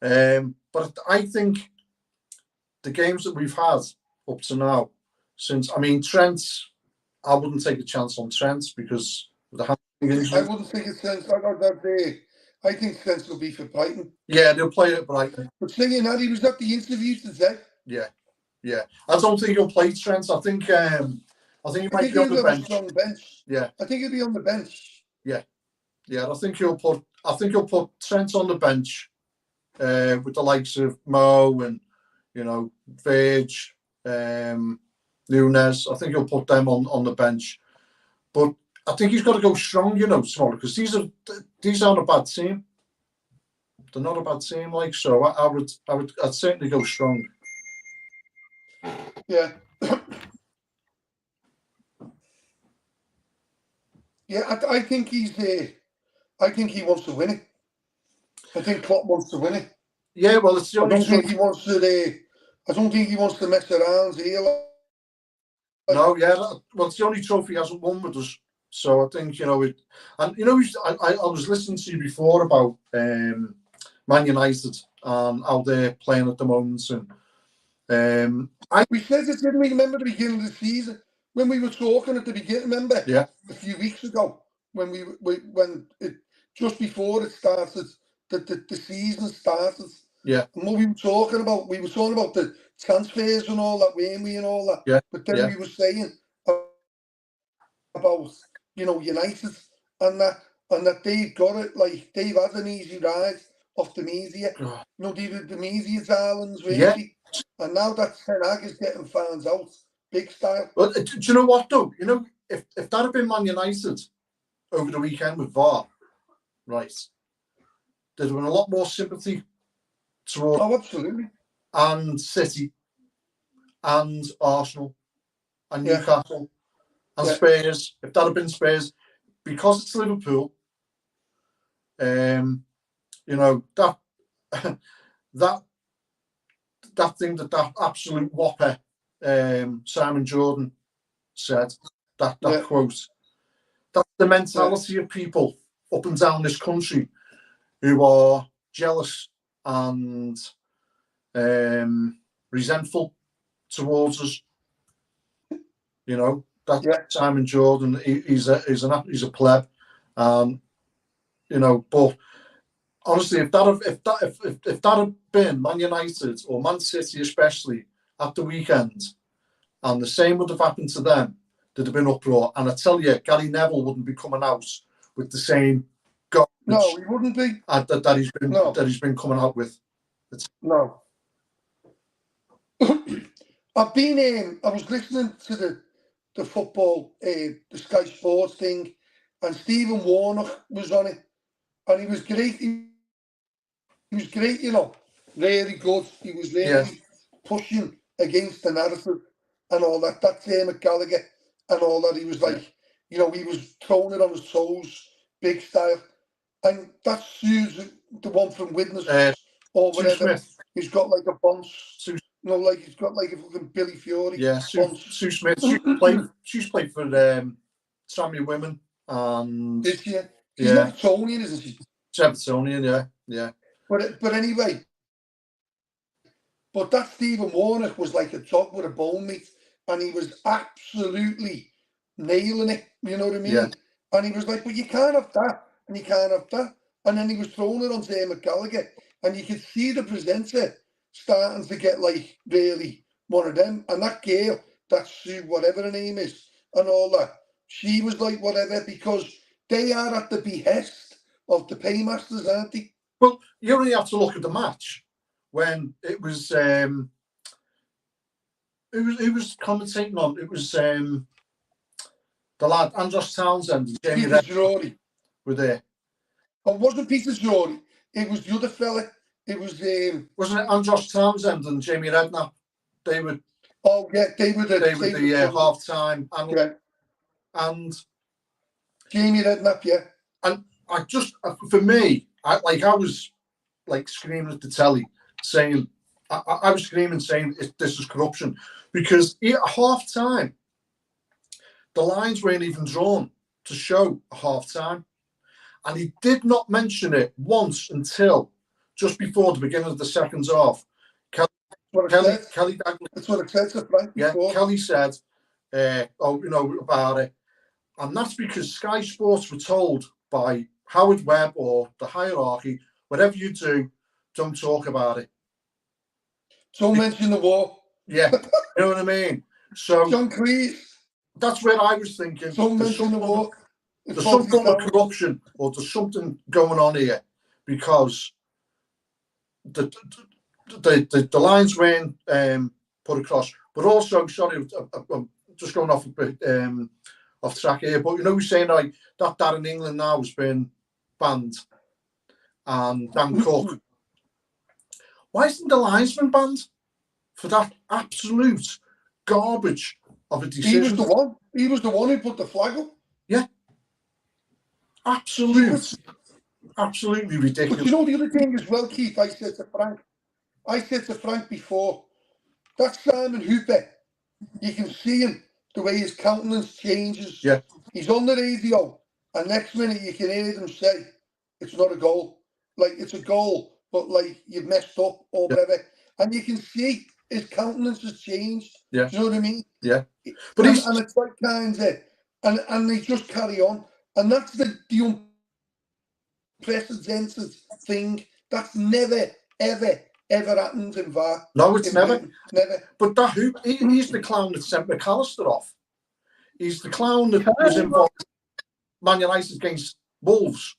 in. But I think the games that we've had up to now, Trent, I wouldn't take a chance on Trent because of the hamstring injury. I wouldn't think it's Trent. I think Trent will be for Brighton. Yeah, they'll play at Brighton. But saying that, he was at the interview today. Yeah. I don't think he'll play Trent. I think he might be on the bench. Yeah. I think he'll be on the bench. Yeah. I think he'll put Trent on the bench with the likes of Mo and, you know, Verge, Nunes. I think he'll put them on the bench. But I think he's got to go strong, you know, Smaller, because these aren't a bad team. They're not a bad team, like, so I'd certainly go strong. Yeah. Yeah, I think I think he wants to win it. I think Klopp wants to win it. Yeah, well, it's the only. I don't think he wants to. I don't think he wants to mess around here. No, yeah, well, it's the only trophy he hasn't won with us. So I think, you know, and you know, I was listening to you before about Man United and how they're playing at the moment, and we said it, didn't we? Remember the beginning of the season when we were talking at the beginning? Remember? Yeah. A few weeks ago when when it just before it started, the season started. Yeah. And what we were talking about the transfers and all that, weren't we, and all that. Yeah. But then we were saying about, you know, United and that they've got it, like they've had an easy ride off the media. You know, the media's islands, really. And now that Ten Hag is getting found out, big style. Well, do you know what though? You know, if that had been Man United over the weekend with VAR, right, there'd have been a lot more sympathy towards. Oh, absolutely. And City, and Arsenal, and Newcastle, and Spurs. If that had been Spurs, because it's Liverpool, you know, that thing that absolute whopper Simon Jordan said, that quote, that's the mentality of people up and down this country who are jealous and resentful towards us. You know, that Simon Jordan, he's a pleb, you know. But honestly, if that had been Man United or Man City, especially at the weekend, and the same would have happened to them, there'd have been uproar. And I tell you, Gary Neville wouldn't be coming out with the same garbage. No, he wouldn't be. That he's been coming out with. No. I've been. I was listening to the football, the Sky Sports thing, and Stephen Warnock was on it, and he was great. He was great, you know, really good. He was really pushing against the narrative and all that. That McGallagher and all that. He was like, you know, he was throwing it on his toes, big style. And that's Sue's, the one from Witness or whatever. He's got like a bounce. You know, like he's got like a fucking Billy Fiore. Yeah, Sue Smith. She's played for Samuel Women. And did she? She's Evertonian, isn't she? She's Evertonian, yeah. But anyway, but that Stephen Warnock was like a dog with a bone, mate, and he was absolutely nailing it. You know what I mean? Yeah. And he was like, "But you can't have that, and you can't have that." And then he was throwing it on McGallagher, and you could see the presenter starting to get like really one of them. And that girl, that Sue, whatever her name is, and all that, she was like whatever, because they are at the behest of the paymasters, aren't they? Well, you only have to look at the match when it was who was commentating on it. Was the lad Andros Townsend and Jamie Redknapp were there. Oh, it wasn't Peter Drury, it was the other fella. It was wasn't it Andros Townsend and Jamie Redknapp? They were. Oh yeah, they were the half time and Jamie Redknapp, yeah. And I just, for me, I was like screaming at the telly, saying, I was screaming saying this is corruption, because at half time the lines weren't even drawn to show a half time, and he did not mention it once until just before the beginning of the second half. Kelly that's what it said, right? Yeah, Kelly said, about it. And that's because Sky Sports were told by Howard Webb or the hierarchy, whatever you do, don't talk about it. Don't mention the war. Yeah, you know what I mean? So John Cleese. That's where I was thinking. Don't mention the war. There's some form of corruption, or there's something going on here, because the lines weren't put across. But also, sorry, I'm just going off a bit off track here. But you know, we're saying like that Darren England now has been banned, and Dan Cook. Why isn't the linesman banned for that absolute garbage of a decision? He was the one. He was the one who put the flag up. Yeah. Absolutely ridiculous. But you know the other thing as well, Keith, I said to Frank before, that Simon Hooper, you can see him, the way his countenance changes. Yeah. He's on the radio, and next minute you can hear them say, it's not a goal. Like, it's a goal, but like, you've messed up or whatever. And you can see his countenance has changed. Yeah. Do you know what I mean? Yeah. But and it's like kind of, and they just carry on. And that's the unprecedented thing. That's never, ever happened in VAR. No, it's never. Never. But that he's the clown that sent McAllister off. He's the clown that was involved in Man United against Wolves.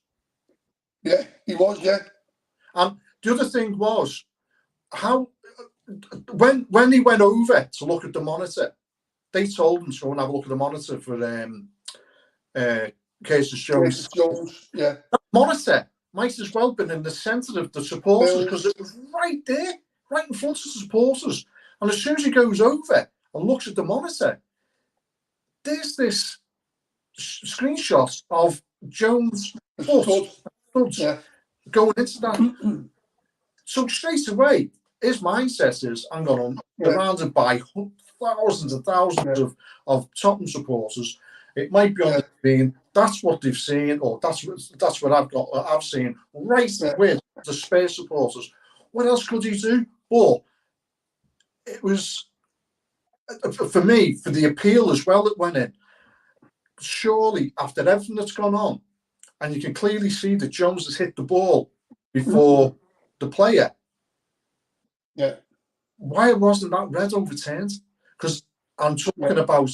Yeah, he was, yeah. And the other thing was, how when he went over to look at the monitor, they told him to go and have a look at the monitor for Curtis Jones. Yeah. That monitor might as well have been in the centre of the supporters because it was right there, right in front of the supporters. And as soon as he goes over and looks at the monitor, there's this screenshot of Jones' foot going into that. So straight away, his mindset is, I'm going surrounded by thousands and thousands of Tottenham supporters. It might be on the screen. That's what they've seen, or that's what I've seen right with the Spurs supporters. What else could he do? But it was, for me, for the appeal as well that went in. Surely, after everything that's gone on, and you can clearly see that Jones has hit the ball before the player. Yeah. Why wasn't that red overturned? Because I'm talking about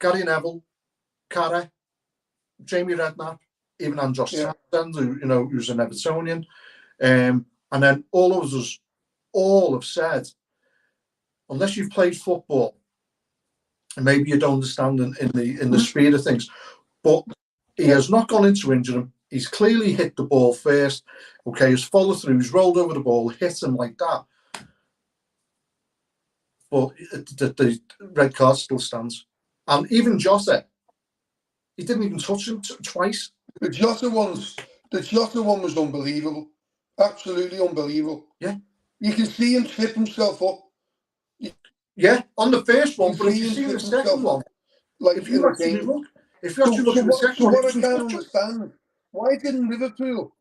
Gary Neville, Carra, Jamie Redknapp, even Andros Townsend, who's an Evertonian, and then all of us all have said, unless you've played football, and maybe you don't understand in the speed of things, but he has not gone into injury him. He's clearly hit the ball first. Okay, he's followed through. He's rolled over the ball, hit him like that. But the red card still stands. And even Jota, he didn't even touch him twice. The Jota one was unbelievable. Absolutely unbelievable. Yeah. You can see him trip himself up. Yeah, on the first one, but if you see the second one, like if you actually look, at the second one, what I can't understand, why didn't Liverpool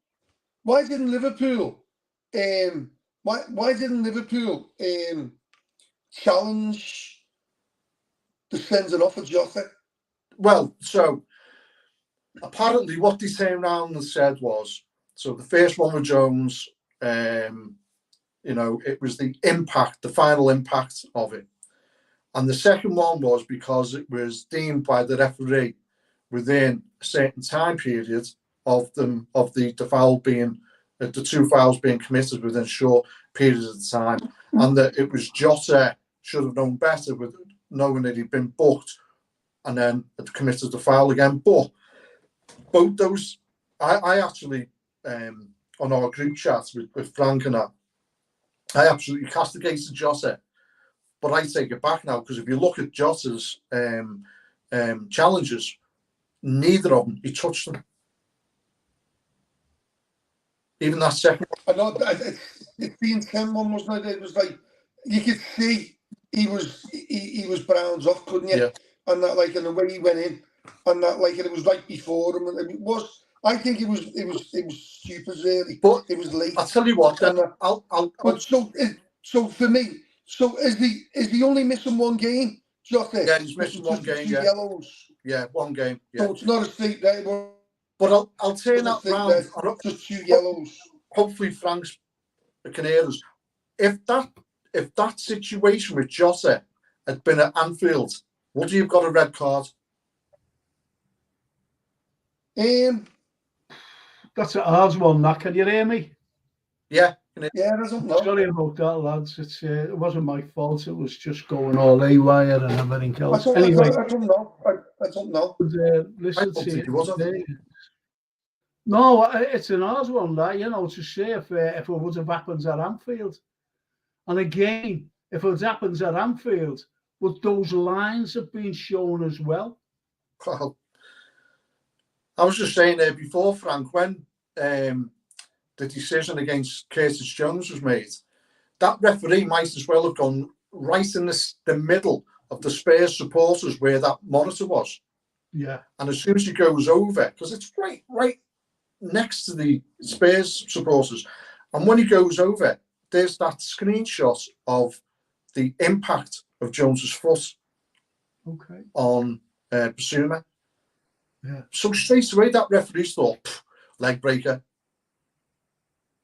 challenge the sending off of Jota? Well, so apparently what they turned around and said was, so the first one with Jones, it was the impact, the final impact of it. And the second one was because it was deemed by the referee within a certain time period of the foul being, the two fouls being committed within short periods of time. And that it was Jota should have known better with knowing that he'd been booked and then had committed the foul again. But both those, I actually, on our group chats with Frank and that, I absolutely castigated Jota. But I take it back now, because if you look at Jota's challenges, neither of them, he touched them. Even that second. I know, it's the intent one, wasn't it? It was like, you could see he was Browns off, couldn't you? Yeah. And that, like, and the way he went in, and that, like, and it was right before him, and it was. I think it was stupid, really. But it was late. I'll tell you what. Then but so for me, is he only missing one game? Jota? Yeah, he's missing one game. Two yellows. Yeah, one game. Yeah. So it's not a straight day. But I'll turn that round. Just two yellows. Hopefully, Frank's can hear us. If that situation with Jota had been at Anfield, would he have got a red card? That's a hard one, that. Can you hear me? Yeah. Yeah, I don't know. Sorry about that, lads. It wasn't my fault. It was just going all haywire and everything else. Anyway, I don't know. I don't know. Listen I don't to think he was on it. No, it's an hard one, that, to say if it would have happened at Anfield. And again, if it happens at Anfield, would those lines have been shown as well? Well, I was just saying there before, Frank, when the decision against Curtis Jones was made, that referee might as well have gone right in the middle of the Spurs supporters where that monitor was. Yeah. And as soon as he goes over, because it's right next to the Spurs supporters, and when he goes over, there's that screenshot of the impact of Jones's foot on Basuma. Yeah. So straight away, that referee thought, leg breaker.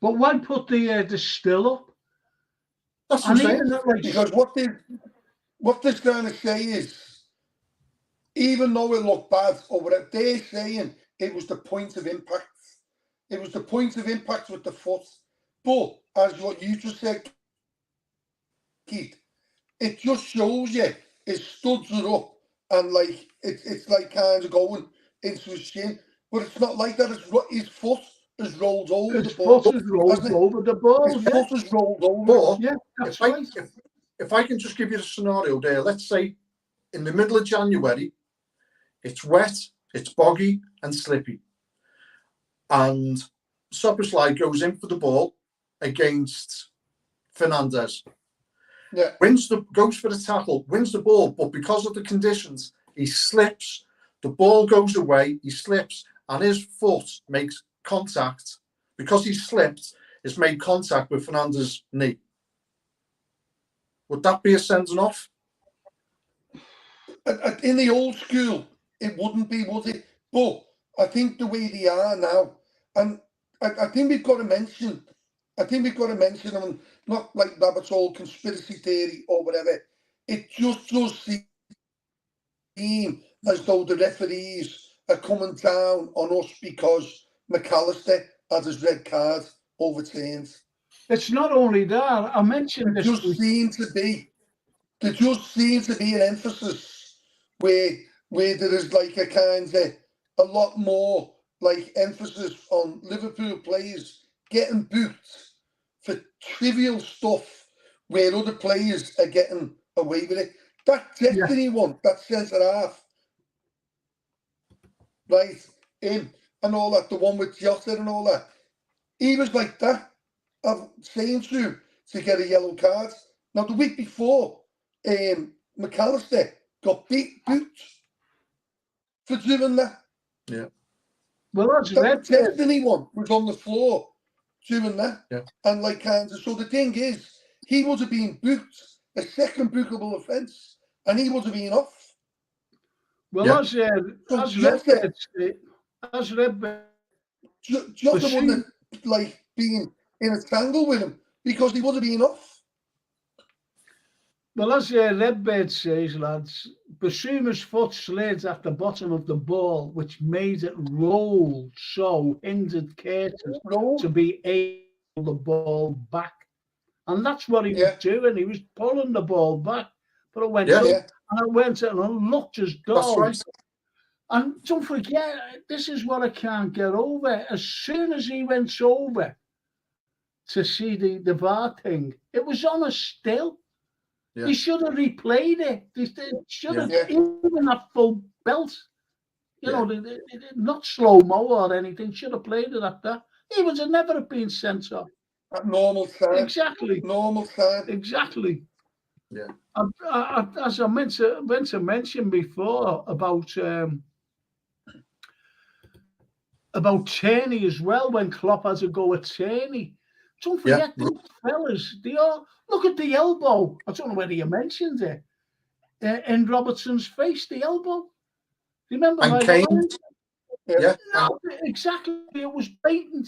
But why put the still up? That's what I'm saying. Because what they're trying to say is, even though it looked bad, or whatever, they're saying it was the point of impact. It was the point of impact with the foot. But, as what you just said, Keith, it just shows you it studs it up, and like it's like kind of going into his shin. But it's not like that. His foot is rolled over the ball. His foot is rolled over the ball. His foot is rolled over. Yeah, that's right. If I can just give you a scenario there, let's say in the middle of January, it's wet, it's boggy and slippy. And Szoboszlai goes in for the ball against Fernandes. Yeah. Goes for the tackle, wins the ball, but because of the conditions, he slips. The ball goes away, he slips, and his foot makes contact. Because he slipped, it's made contact with Fernandes' knee. Would that be a sending off? In the old school, it wouldn't be, would it? But I think the way they are now, and I think we've got to mention, and not like Robert's old conspiracy theory or whatever, it just does seem as though the referees are coming down on us because McAllister had his red card overturned. It's not only that. I mentioned this. There just seems to be an emphasis where there is like a kind of a lot more like emphasis on Liverpool players getting booked for trivial stuff where other players are getting away with it. That Destiny one, that centre half, right, him and all that, the one with Jota and all that, he was like that. I'm saying to him to get a yellow card. Now, the week before, McAllister got booked for doing that. Yeah. Well, that's that Destiny one was on the floor doing that. Yeah. And like kind of, so the thing is, he would have been booked, a second bookable offence, and he would have been off. Well, yeah. as Redbird, Jota wouldn't have like been in a tangle with him because he would have been off. Well, as Redbird says, lads, Basuma's foot slid at the bottom of the ball, which made it roll, so hindered Curtis to be able to pull the ball back. And that's what he was doing. He was pulling the ball back, but it went up, and it went and it looked as though. That's right. And don't forget, this is what I can't get over. As soon as he went over to see the VAR thing, it was on a still. Yeah. He should have replayed it. They should have even that full belt. You know, not slow-mo or anything. Should have played it at that. He would have never been sent off. At normal time. Exactly. Normal time. Exactly. Yeah. As I meant to mention before about Tierney as well, when Klopp has a go at Tierney. Don't forget these fellas. They all look at the elbow. I don't know whether you mentioned it. In Robertson's face, the elbow. Remember? And Kane. Yeah. No, exactly. It was blatant,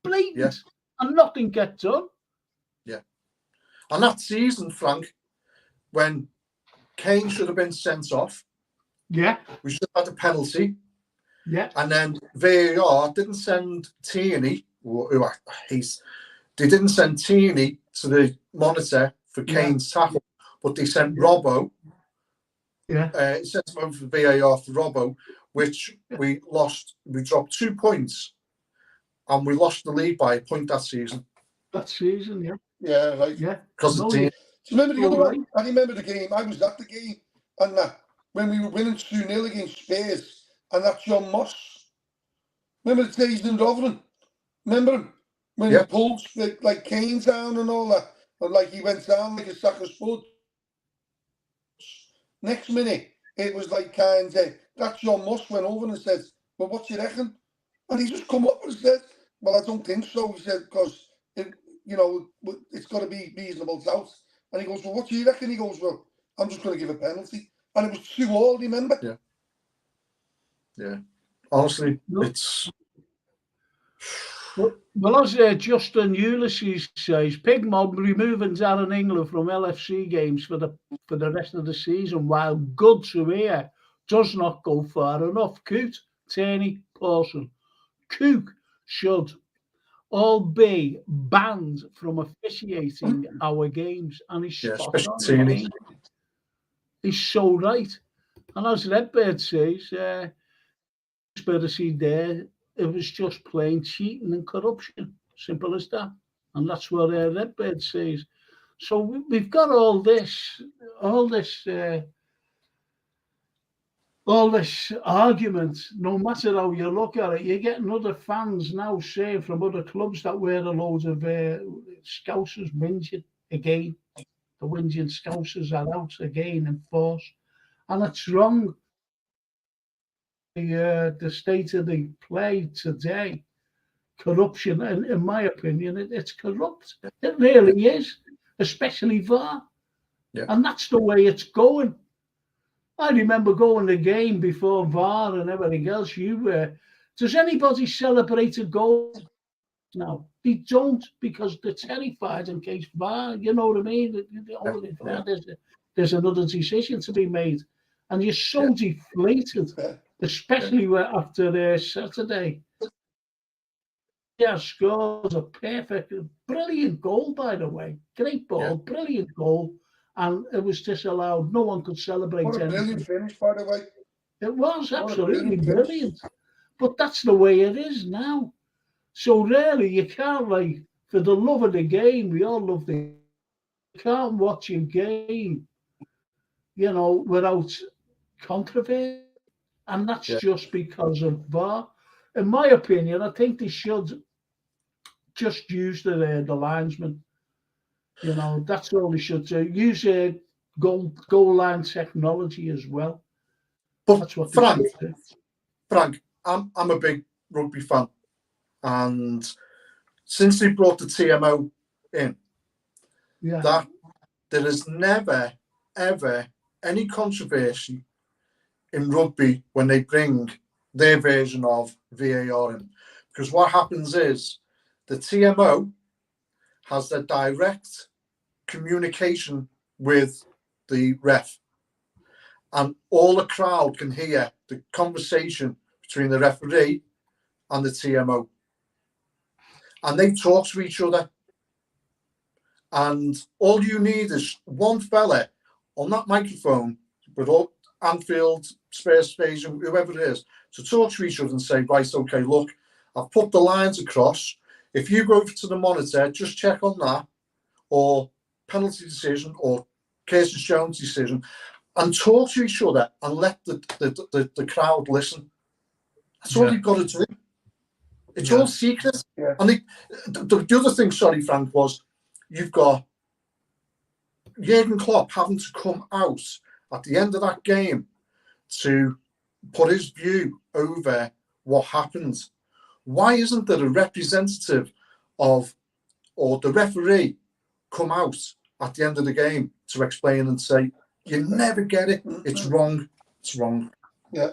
and nothing gets done. Yeah. And that season, Frank, when Kane should have been sent off. Yeah. We should have had a penalty. Yeah. And then VAR didn't send Tierney, They didn't send Tierney to the monitor for Kane's tackle, but they sent Robbo. It sent him over for VAR for Robbo, which we lost. We dropped 2 points, and we lost the league by a point that season. Yeah, right. Yeah. Because of Do Tierney. you remember the other one? I remember the game. I was at the game, and when we were winning 2-0 against Spurs, and that John Moss. Remember the days in Rotherham? Remember him? When he pulled like Kane down and all that, and like he went down like a sack of spud. Next minute, it was like kind of that John Moss went over and said, "Well, what do you reckon?" And he just come up and said, "Well, I don't think so." He said, "Because it's got to be reasonable doubt." And he goes, "Well, what do you reckon?" He goes, "Well, I'm just going to give a penalty." And it was 2-2, remember? Yeah. Honestly, it's... Well, as Justin Ulysses says, Pig Mob removing Darren England from LFC games for the rest of the season, while good to hear does not go far enough. Coote, Tierney, Paulson. Cook should all be banned from officiating our games, and he's spot on. He's so right. And as Redbird says, conspiracy there, it was just plain cheating and corruption. Simple as that. And that's what Redbird says. So we've got all this argument. No matter how you look at it, you're getting other fans now saying from other clubs that we're a load of Scousers whinging again. The whinging Scousers are out again in force. And it's wrong. The state of the play today, corruption, and in my opinion, it's corrupt. It really is, especially VAR. And that's the way it's going. I remember going to the game before VAR and everything else. Does anybody celebrate a goal now? They don't, because they're terrified in case VAR, you know what I mean? There's another decision to be made. And you're so deflated, especially after Saturday. Scores a perfect, brilliant goal, by the way. Great ball, brilliant goal. And it was disallowed. No one could celebrate anything. What a brilliant finish, by the way. It was absolutely brilliant. But that's the way it is now. So really, you can't, like, for the love of the game, we all love the game. You can't watch a game, without controversy. And that's just because of VAR. In my opinion, I think they should just use the linesman. That's all they should do. Use goal line technology as well. But that's what Frank, I'm a big rugby fan, and since they brought the TMO in, that there is never ever any controversy in rugby when they bring their version of VAR in, because what happens is the TMO has the direct communication with the ref, and all the crowd can hear the conversation between the referee and the TMO, and they talk to each other, and all you need is one fella on that microphone, with all Anfield, Spurs Stadium, whoever it is, to talk to each other and say, right, okay, look, I've put the lines across. If you go over to the monitor, just check on that, or penalty decision, or Curtis Jones decision, and talk to each other and let the crowd listen. That's all you've got to do. It's all secret. Yeah. And the other thing, sorry, Frank, was you've got Jurgen Klopp having to come out at the end of that game to put his view over what happened. Why isn't there a representative of, or the referee, come out at the end of the game to explain and say, you never get it, it's wrong, it's wrong. Yeah.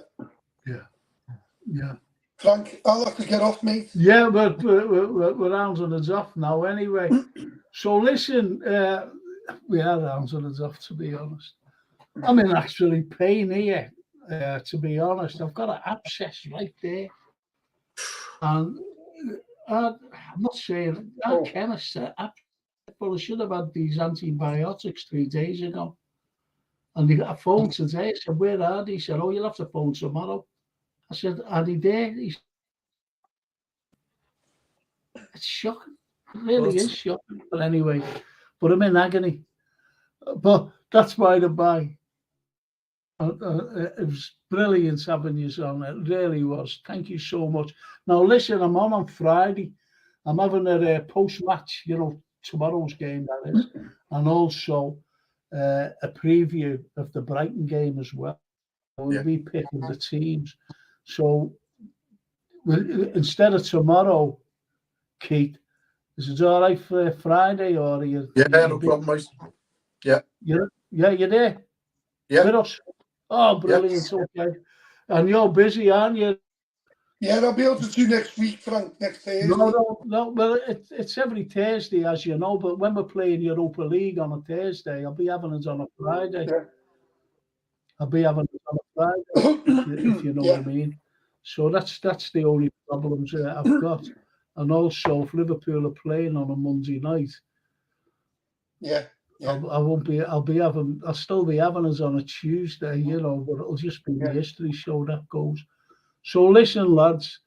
Frank, I'll have to get off, mate. Yeah, but we're rounding us off now anyway. So listen, we are rounding us off, to be honest. I'm in actually pain here, to be honest. I've got an abscess right there. And I'm not saying our chemist said, well, I should have had these antibiotics 3 days ago. And they got a phone today. I said, where are they? He said, oh, you'll have to phone tomorrow. I said, are they there? He said, it's shocking. It really is shocking. But anyway, but I'm in agony. But that's by the by. It was brilliant having you on. It really was. Thank you so much. Now, listen, I'm on Friday. I'm having a post-match, tomorrow's game, that is. And also a preview of the Brighton game as well. We'll be picking the teams. So instead of tomorrow, Keith, is it all right for Friday, or are you? Yeah, no problem, mate. Yeah. You're there? Yeah. With us? Oh, brilliant. Yeah. Okay. And you're busy, aren't you? Yeah, I'll be able to do next week, Frank, next Thursday. No. Well, it's every Thursday, as you know, but when we're playing Europa League on a Thursday, I'll be having it on a Friday. Yeah. I'll be having it on a Friday, if you know what I mean. So that's the only problems I've got. And also, if Liverpool are playing on a Monday night, I'll still be having us on a Tuesday, but it'll just be the history show that goes. So listen, lads,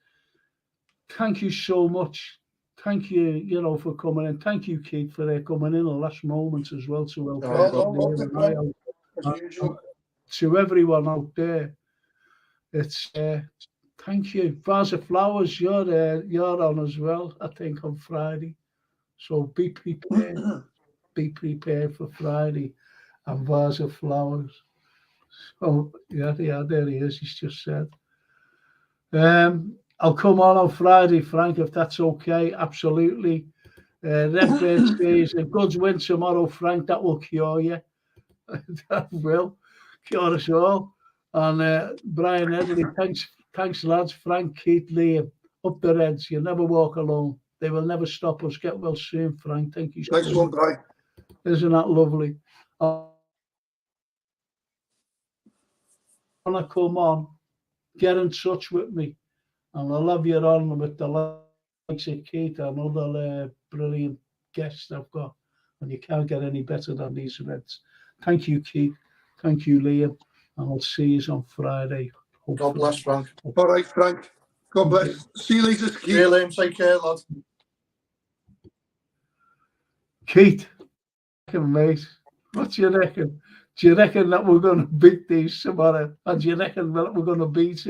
thank you so much. Thank you, for coming in. Thank you, Keith, for coming in the last moments as well to help to everyone out there. It's thank you. Vase of Flowers, you're on as well, I think, on Friday. So be prepared. Be prepared for Friday and Vase of Flowers. Oh, yeah, there he is. He's just said. I'll come on Friday, Frank, if that's okay. Absolutely. Redbird says, if Goods win tomorrow, Frank, that will cure you. That will cure us all. And Brian Edley, thanks, lads. Frank, Keith, Liam, up the Reds. You never walk alone. They will never stop us. Get well soon, Frank. Thank you so much. Nice one, Brian. Isn't that lovely? I want to come on, get in touch with me, and I'll have you on with the likes of Keith and other brilliant guests I've got. And you can't get any better than these Reds. Thank you, Keith. Thank you, Liam. And I'll see you on Friday. Hopefully. God bless, Frank. All right, Frank. God bless. See you later, Keith. See you, Liam. Take care, lad. Keith, mate, what do you reckon? Do you reckon that we're going to beat these tomorrow? And do you reckon that we're going to beat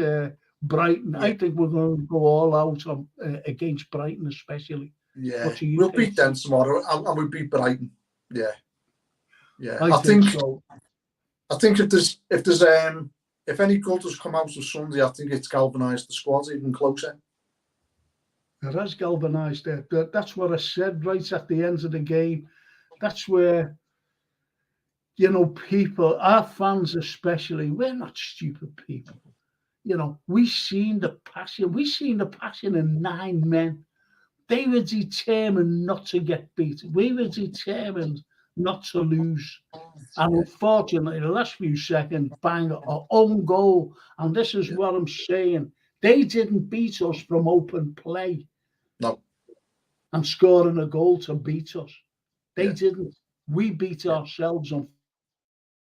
Brighton? I think we're going to go all out on, against Brighton, especially. Yeah, we'll beat them tomorrow, and we'll beat Brighton. Yeah. I think so. I think if any goal does come out of Sunday, I think it's galvanised the squad even closer. It has galvanised it. That's what I said right at the end of the game. That's where, people, our fans especially, we're not stupid people. We've seen the passion. We've seen the passion in 9 men. They were determined not to get beat. We were determined not to lose. And unfortunately, the last few seconds, bang, our own goal. And this is what I'm saying. They didn't beat us from open play. No. And scoring a goal to beat us. They didn't. We beat ourselves on.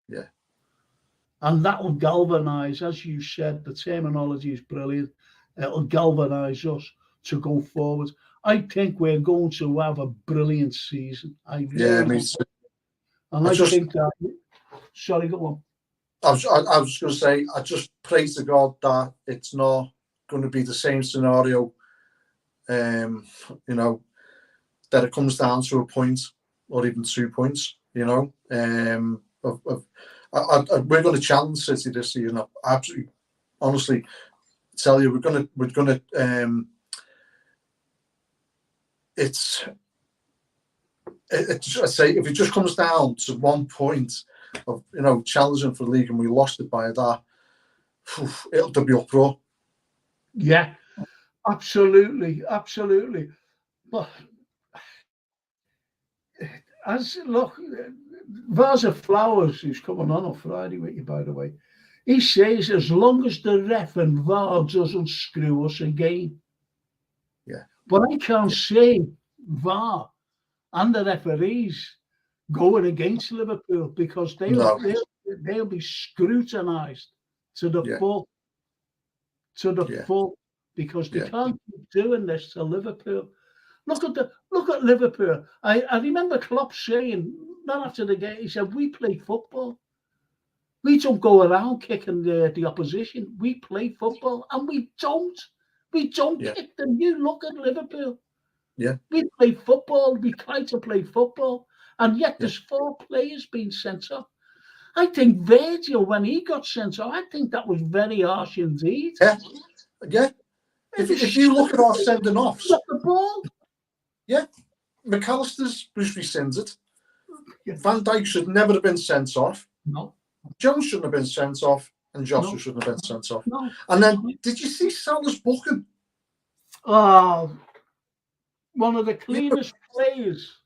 Yeah. And that will galvanise, as you said, the terminology is brilliant. It'll galvanise us to go forward. I think we're going to have a brilliant season. Me too. And I think that. Sorry, go on. I was going to say, I just pray to God that it's not going to be the same scenario. That it comes down to a point or even 2 points. We're going to challenge City this season. I absolutely, honestly, tell you, we're going to. I say, if it just comes down to 1 point of challenging for the league and we lost it by that, it'll be uproar. Yeah, absolutely. But Vase of Flowers, who's coming on Friday with you, by the way, he says as long as the ref and VAR doesn't screw us again. Yeah. But I can't see VAR and the referees going against Liverpool because they'll be scrutinised to the full. To the full, because they can't keep doing this to Liverpool. Look at Liverpool. I remember Klopp saying not after the game. He said, "We play football. We don't go around kicking the opposition. We play football, and we don't. We don't kick them. You look at Liverpool. Yeah, we play football. We try to play football, and yet there's 4 players being sent off. I think Virgil, when he got sent off, I think that was very harsh indeed. Yeah. If you look at our sending offs, the ball. Yeah, McAllister's was rescinded. Van Dijk should never have been sent off. No. Jones shouldn't have been sent off, and Jota shouldn't have been sent off. No. And then, did you see Salah's booking? Oh, one of the cleanest players.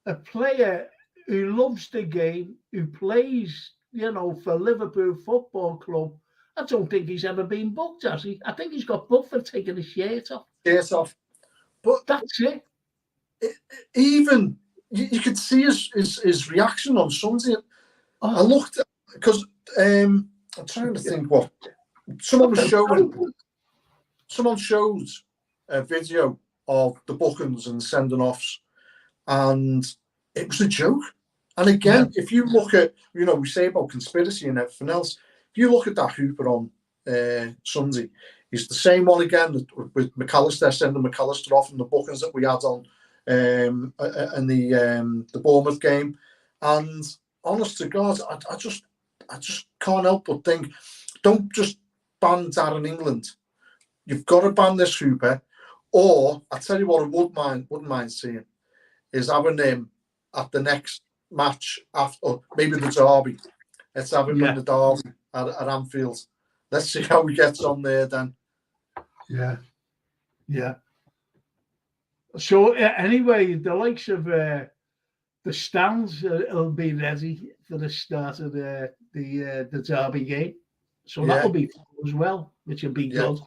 A player who loves the game, who plays, for Liverpool Football Club. I don't think he's ever been booked, has he? I think he's got booked for taking his shirt off. But that's it. Even you could see his reaction on Sunday. I looked because I'm trying to think what someone showed a video of the bookings and sending offs, and it was a joke. And again, if you look at, we say about conspiracy and everything else, if you look at that Hooper on Sunday, he's the same one again with McAllister, sending McAllister off, and the bookings that we had on in the Bournemouth game. And honest to God, I just can't help but think, don't just ban Darren England. You've got to ban this Hooper. Or I tell you what, I wouldn't mind seeing is having him at the next match after, or maybe the derby. Let's have him in the derby at Anfield. Let's see how he gets on there then. Yeah. So anyway, the likes of the stands will be ready for the start of the derby game. So that'll be fun as well, which will be good.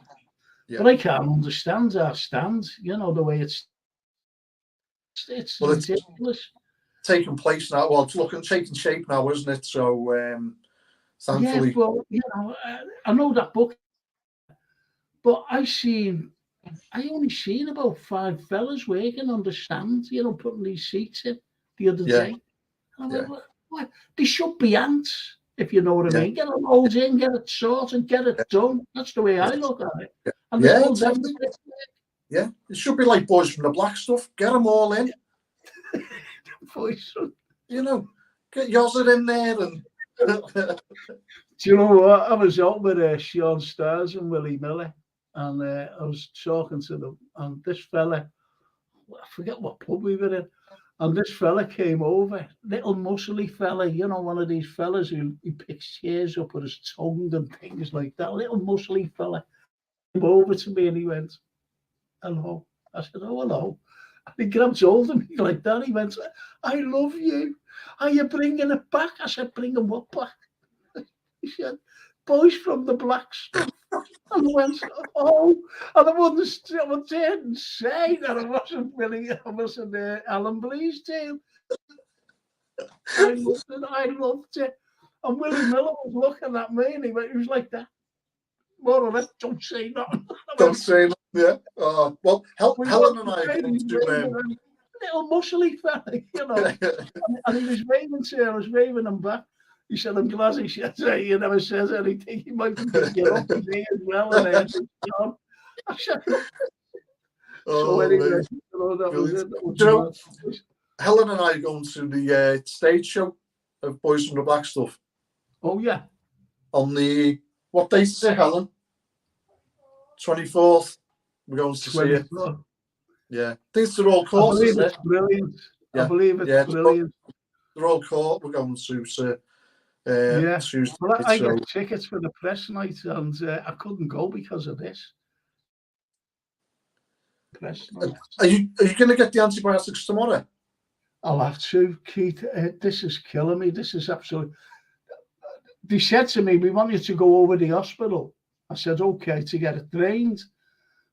Yeah. But I can't understand our stands, the way it's ridiculous. Taking place now. Well, it's taking shape now, isn't it? So thankfully. Yeah, well, I know that book, but I only seen about 5 fellas working on the stand, putting these seats in the other day. And I went, what? They should be ants, if you know what I mean. Get it loads in, get it sorted, get it done. That's the way I look at it. And it should be like Boys from the Black stuff. Get them all in. Get yours in there. And do you know what? I was out with Sean Stars and Willie Miller, and I was talking to them, and this fella, I forget what pub we were in, and this fella came over, little muscly fella, one of these fellas who picks chairs up with his tongue and things like that, little muscly fella, came over to me and he went, "Hello." I said, "Oh, hello." And he grabbed hold of me like that. He went, "I love you. Are you bringing it back?" I said, "Bringing what back?" He said, "Boys from the Black stuff." And I went, "Oh," and I didn't say that I wasn't Alan Bleasdale. I loved it. And Willie Miller was looking at me and he was like that. More or less, don't say nothing. Don't say nothing, yeah. Well, Helen and I little muscly fella, and he was waving to her, I was waving him back. He said, "I'm glad he never says anything. He might be picking up with me as well." And I said, so anyway, that was it. Helen and I are going to the stage show of Boys from the Black stuff. Oh, yeah. On the, what date is it, Helen? 24th. We're going to see it. Yeah. Things are all caught. I believe it's brilliant. Yeah. I believe it's brilliant. They're all caught. We're going to Tuesday. Well, I got tickets for the press night and I couldn't go because of this. Press night. Are you going to get the antibiotics tomorrow? I'll have to, Keith. This is killing me. This is absolutely. They said to me, "We want you to go over the hospital." I said, "Okay," to get it drained.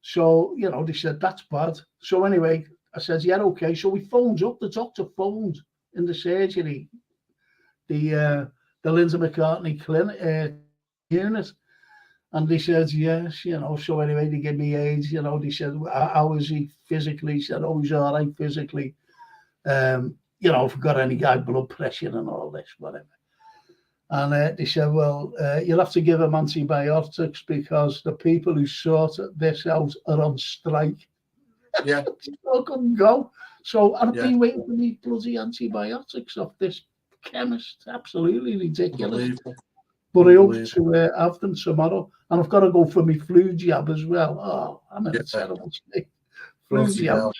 So, you know, they said, that's bad. So anyway, I said, yeah, okay. So we phoned up, the doctor phoned in the surgery, the Lindsay McCartney clinic unit. And they said, yes, you know. So anyway, they gave me aids, you know. They said, how is he physically? He said, oh, he's all right physically. You know, if we've got any high blood pressure and all this, whatever. And they said, well, you'll have to give him antibiotics because the people who sorted this out are on strike. Yeah. I couldn't go. So I've Yeah. been waiting for these bloody antibiotics off this chemist. Absolutely ridiculous. Unbelievable. But I hope to have them tomorrow. And I've got to go for my flu jab as well. Oh, I'm in a terrible state. Flu jab.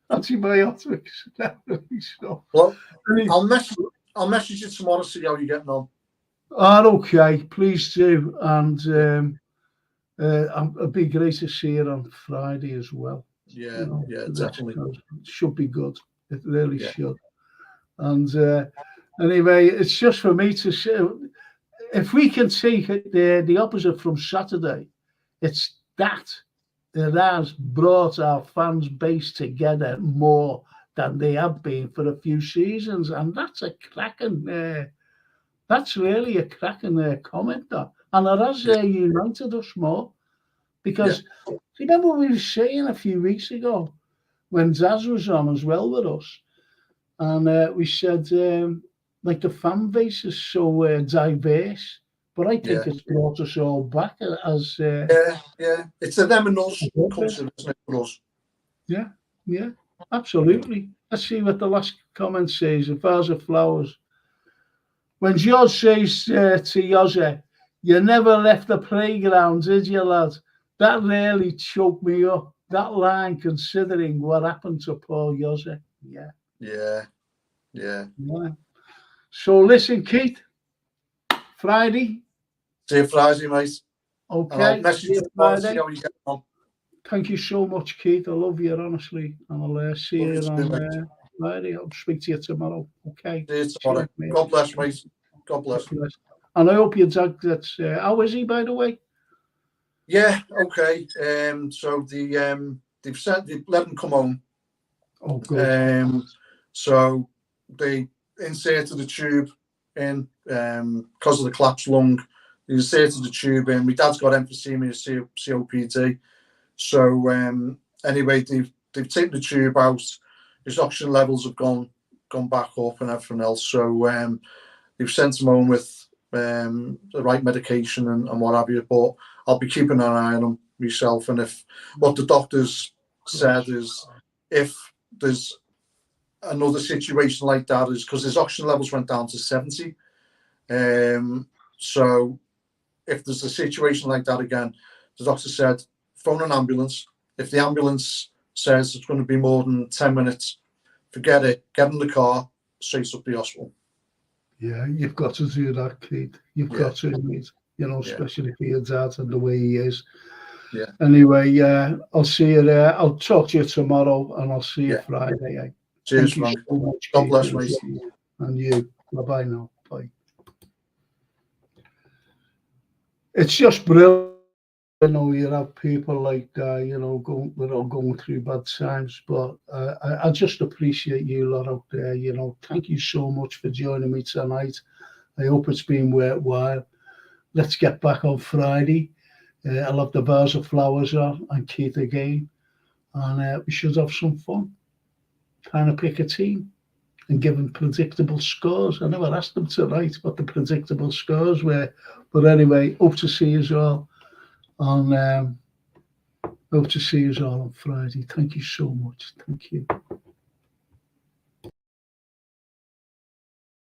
Antibiotics. Well, I'll message you tomorrow to see how you're getting on. Oh, okay, please do. And it'd be great to see you on Friday as well. Yeah, you know, yeah, definitely. It should be good. It really should. And anyway, it's just for me to say, if we can take the opposite from Saturday, it's that it has brought our fans base together more than they have been for a few seasons, and that's a cracking. That's really a cracking comment, that, and it has united us more. Because remember we were saying a few weeks ago when Zaz was on as well with us, and we said like the fan base is so diverse. But I think it's brought us all back as it's a them and us culture, isn't it, for us? Yeah, absolutely. Let's see what the last comment says. A vase of flowers. When George says to Jose, "You never left the playground, did you, lad?" That really choked me up. That line, considering what happened to Paul Jose. Yeah. So listen, Keith. Friday. See you Friday, mate. Okay. I'll message you tomorrow to see how you get on. Thank you so much, Keith. I love you, honestly. And I'll see you on Friday. I'll speak to you tomorrow. Okay. See you tomorrow. God bless, mate. God bless. And I hope your dad gets. How is he, by the way? Yeah. Okay. So they've let him come home. Oh, good. So they inserted the tube in because of the collapsed lung. They inserted the tube in. My dad's got emphysema, COPD. So anyway, they've taken the tube out. His oxygen levels have gone back up and everything else. So they've sent him home with the right medication and what have you. But I'll be keeping an eye on him myself. And if what the doctors said is if there's another situation like that, is because his oxygen levels went down to 70. So if there's a situation like that again, the doctor said, phone an ambulance. If the ambulance says it's going to be more than 10 minutes, forget it. Get in the car, straight up the hospital. Yeah, you've got to do that, Keith. You've got to, mate. You know, especially for your dad and the way he is. Yeah. Anyway, I'll see you there. I'll talk to you tomorrow, and I'll see you Friday. Cheers, man. So much, God bless, mate. And you. Bye-bye now. Bye. It's just brilliant. You know, you have people like you know, we're all going through bad times, but I just appreciate you lot out there. You know, thank you so much for joining me tonight. I hope it's been worthwhile. Let's get back on Friday. I'll have the vase of flowers on and Keith again, and we should have some fun. Trying to pick a team and give them predictable scores. I never asked them tonight what the predictable scores were, but anyway, hope to see you all on. Hope to see you all on Friday. Thank you so much. Thank you.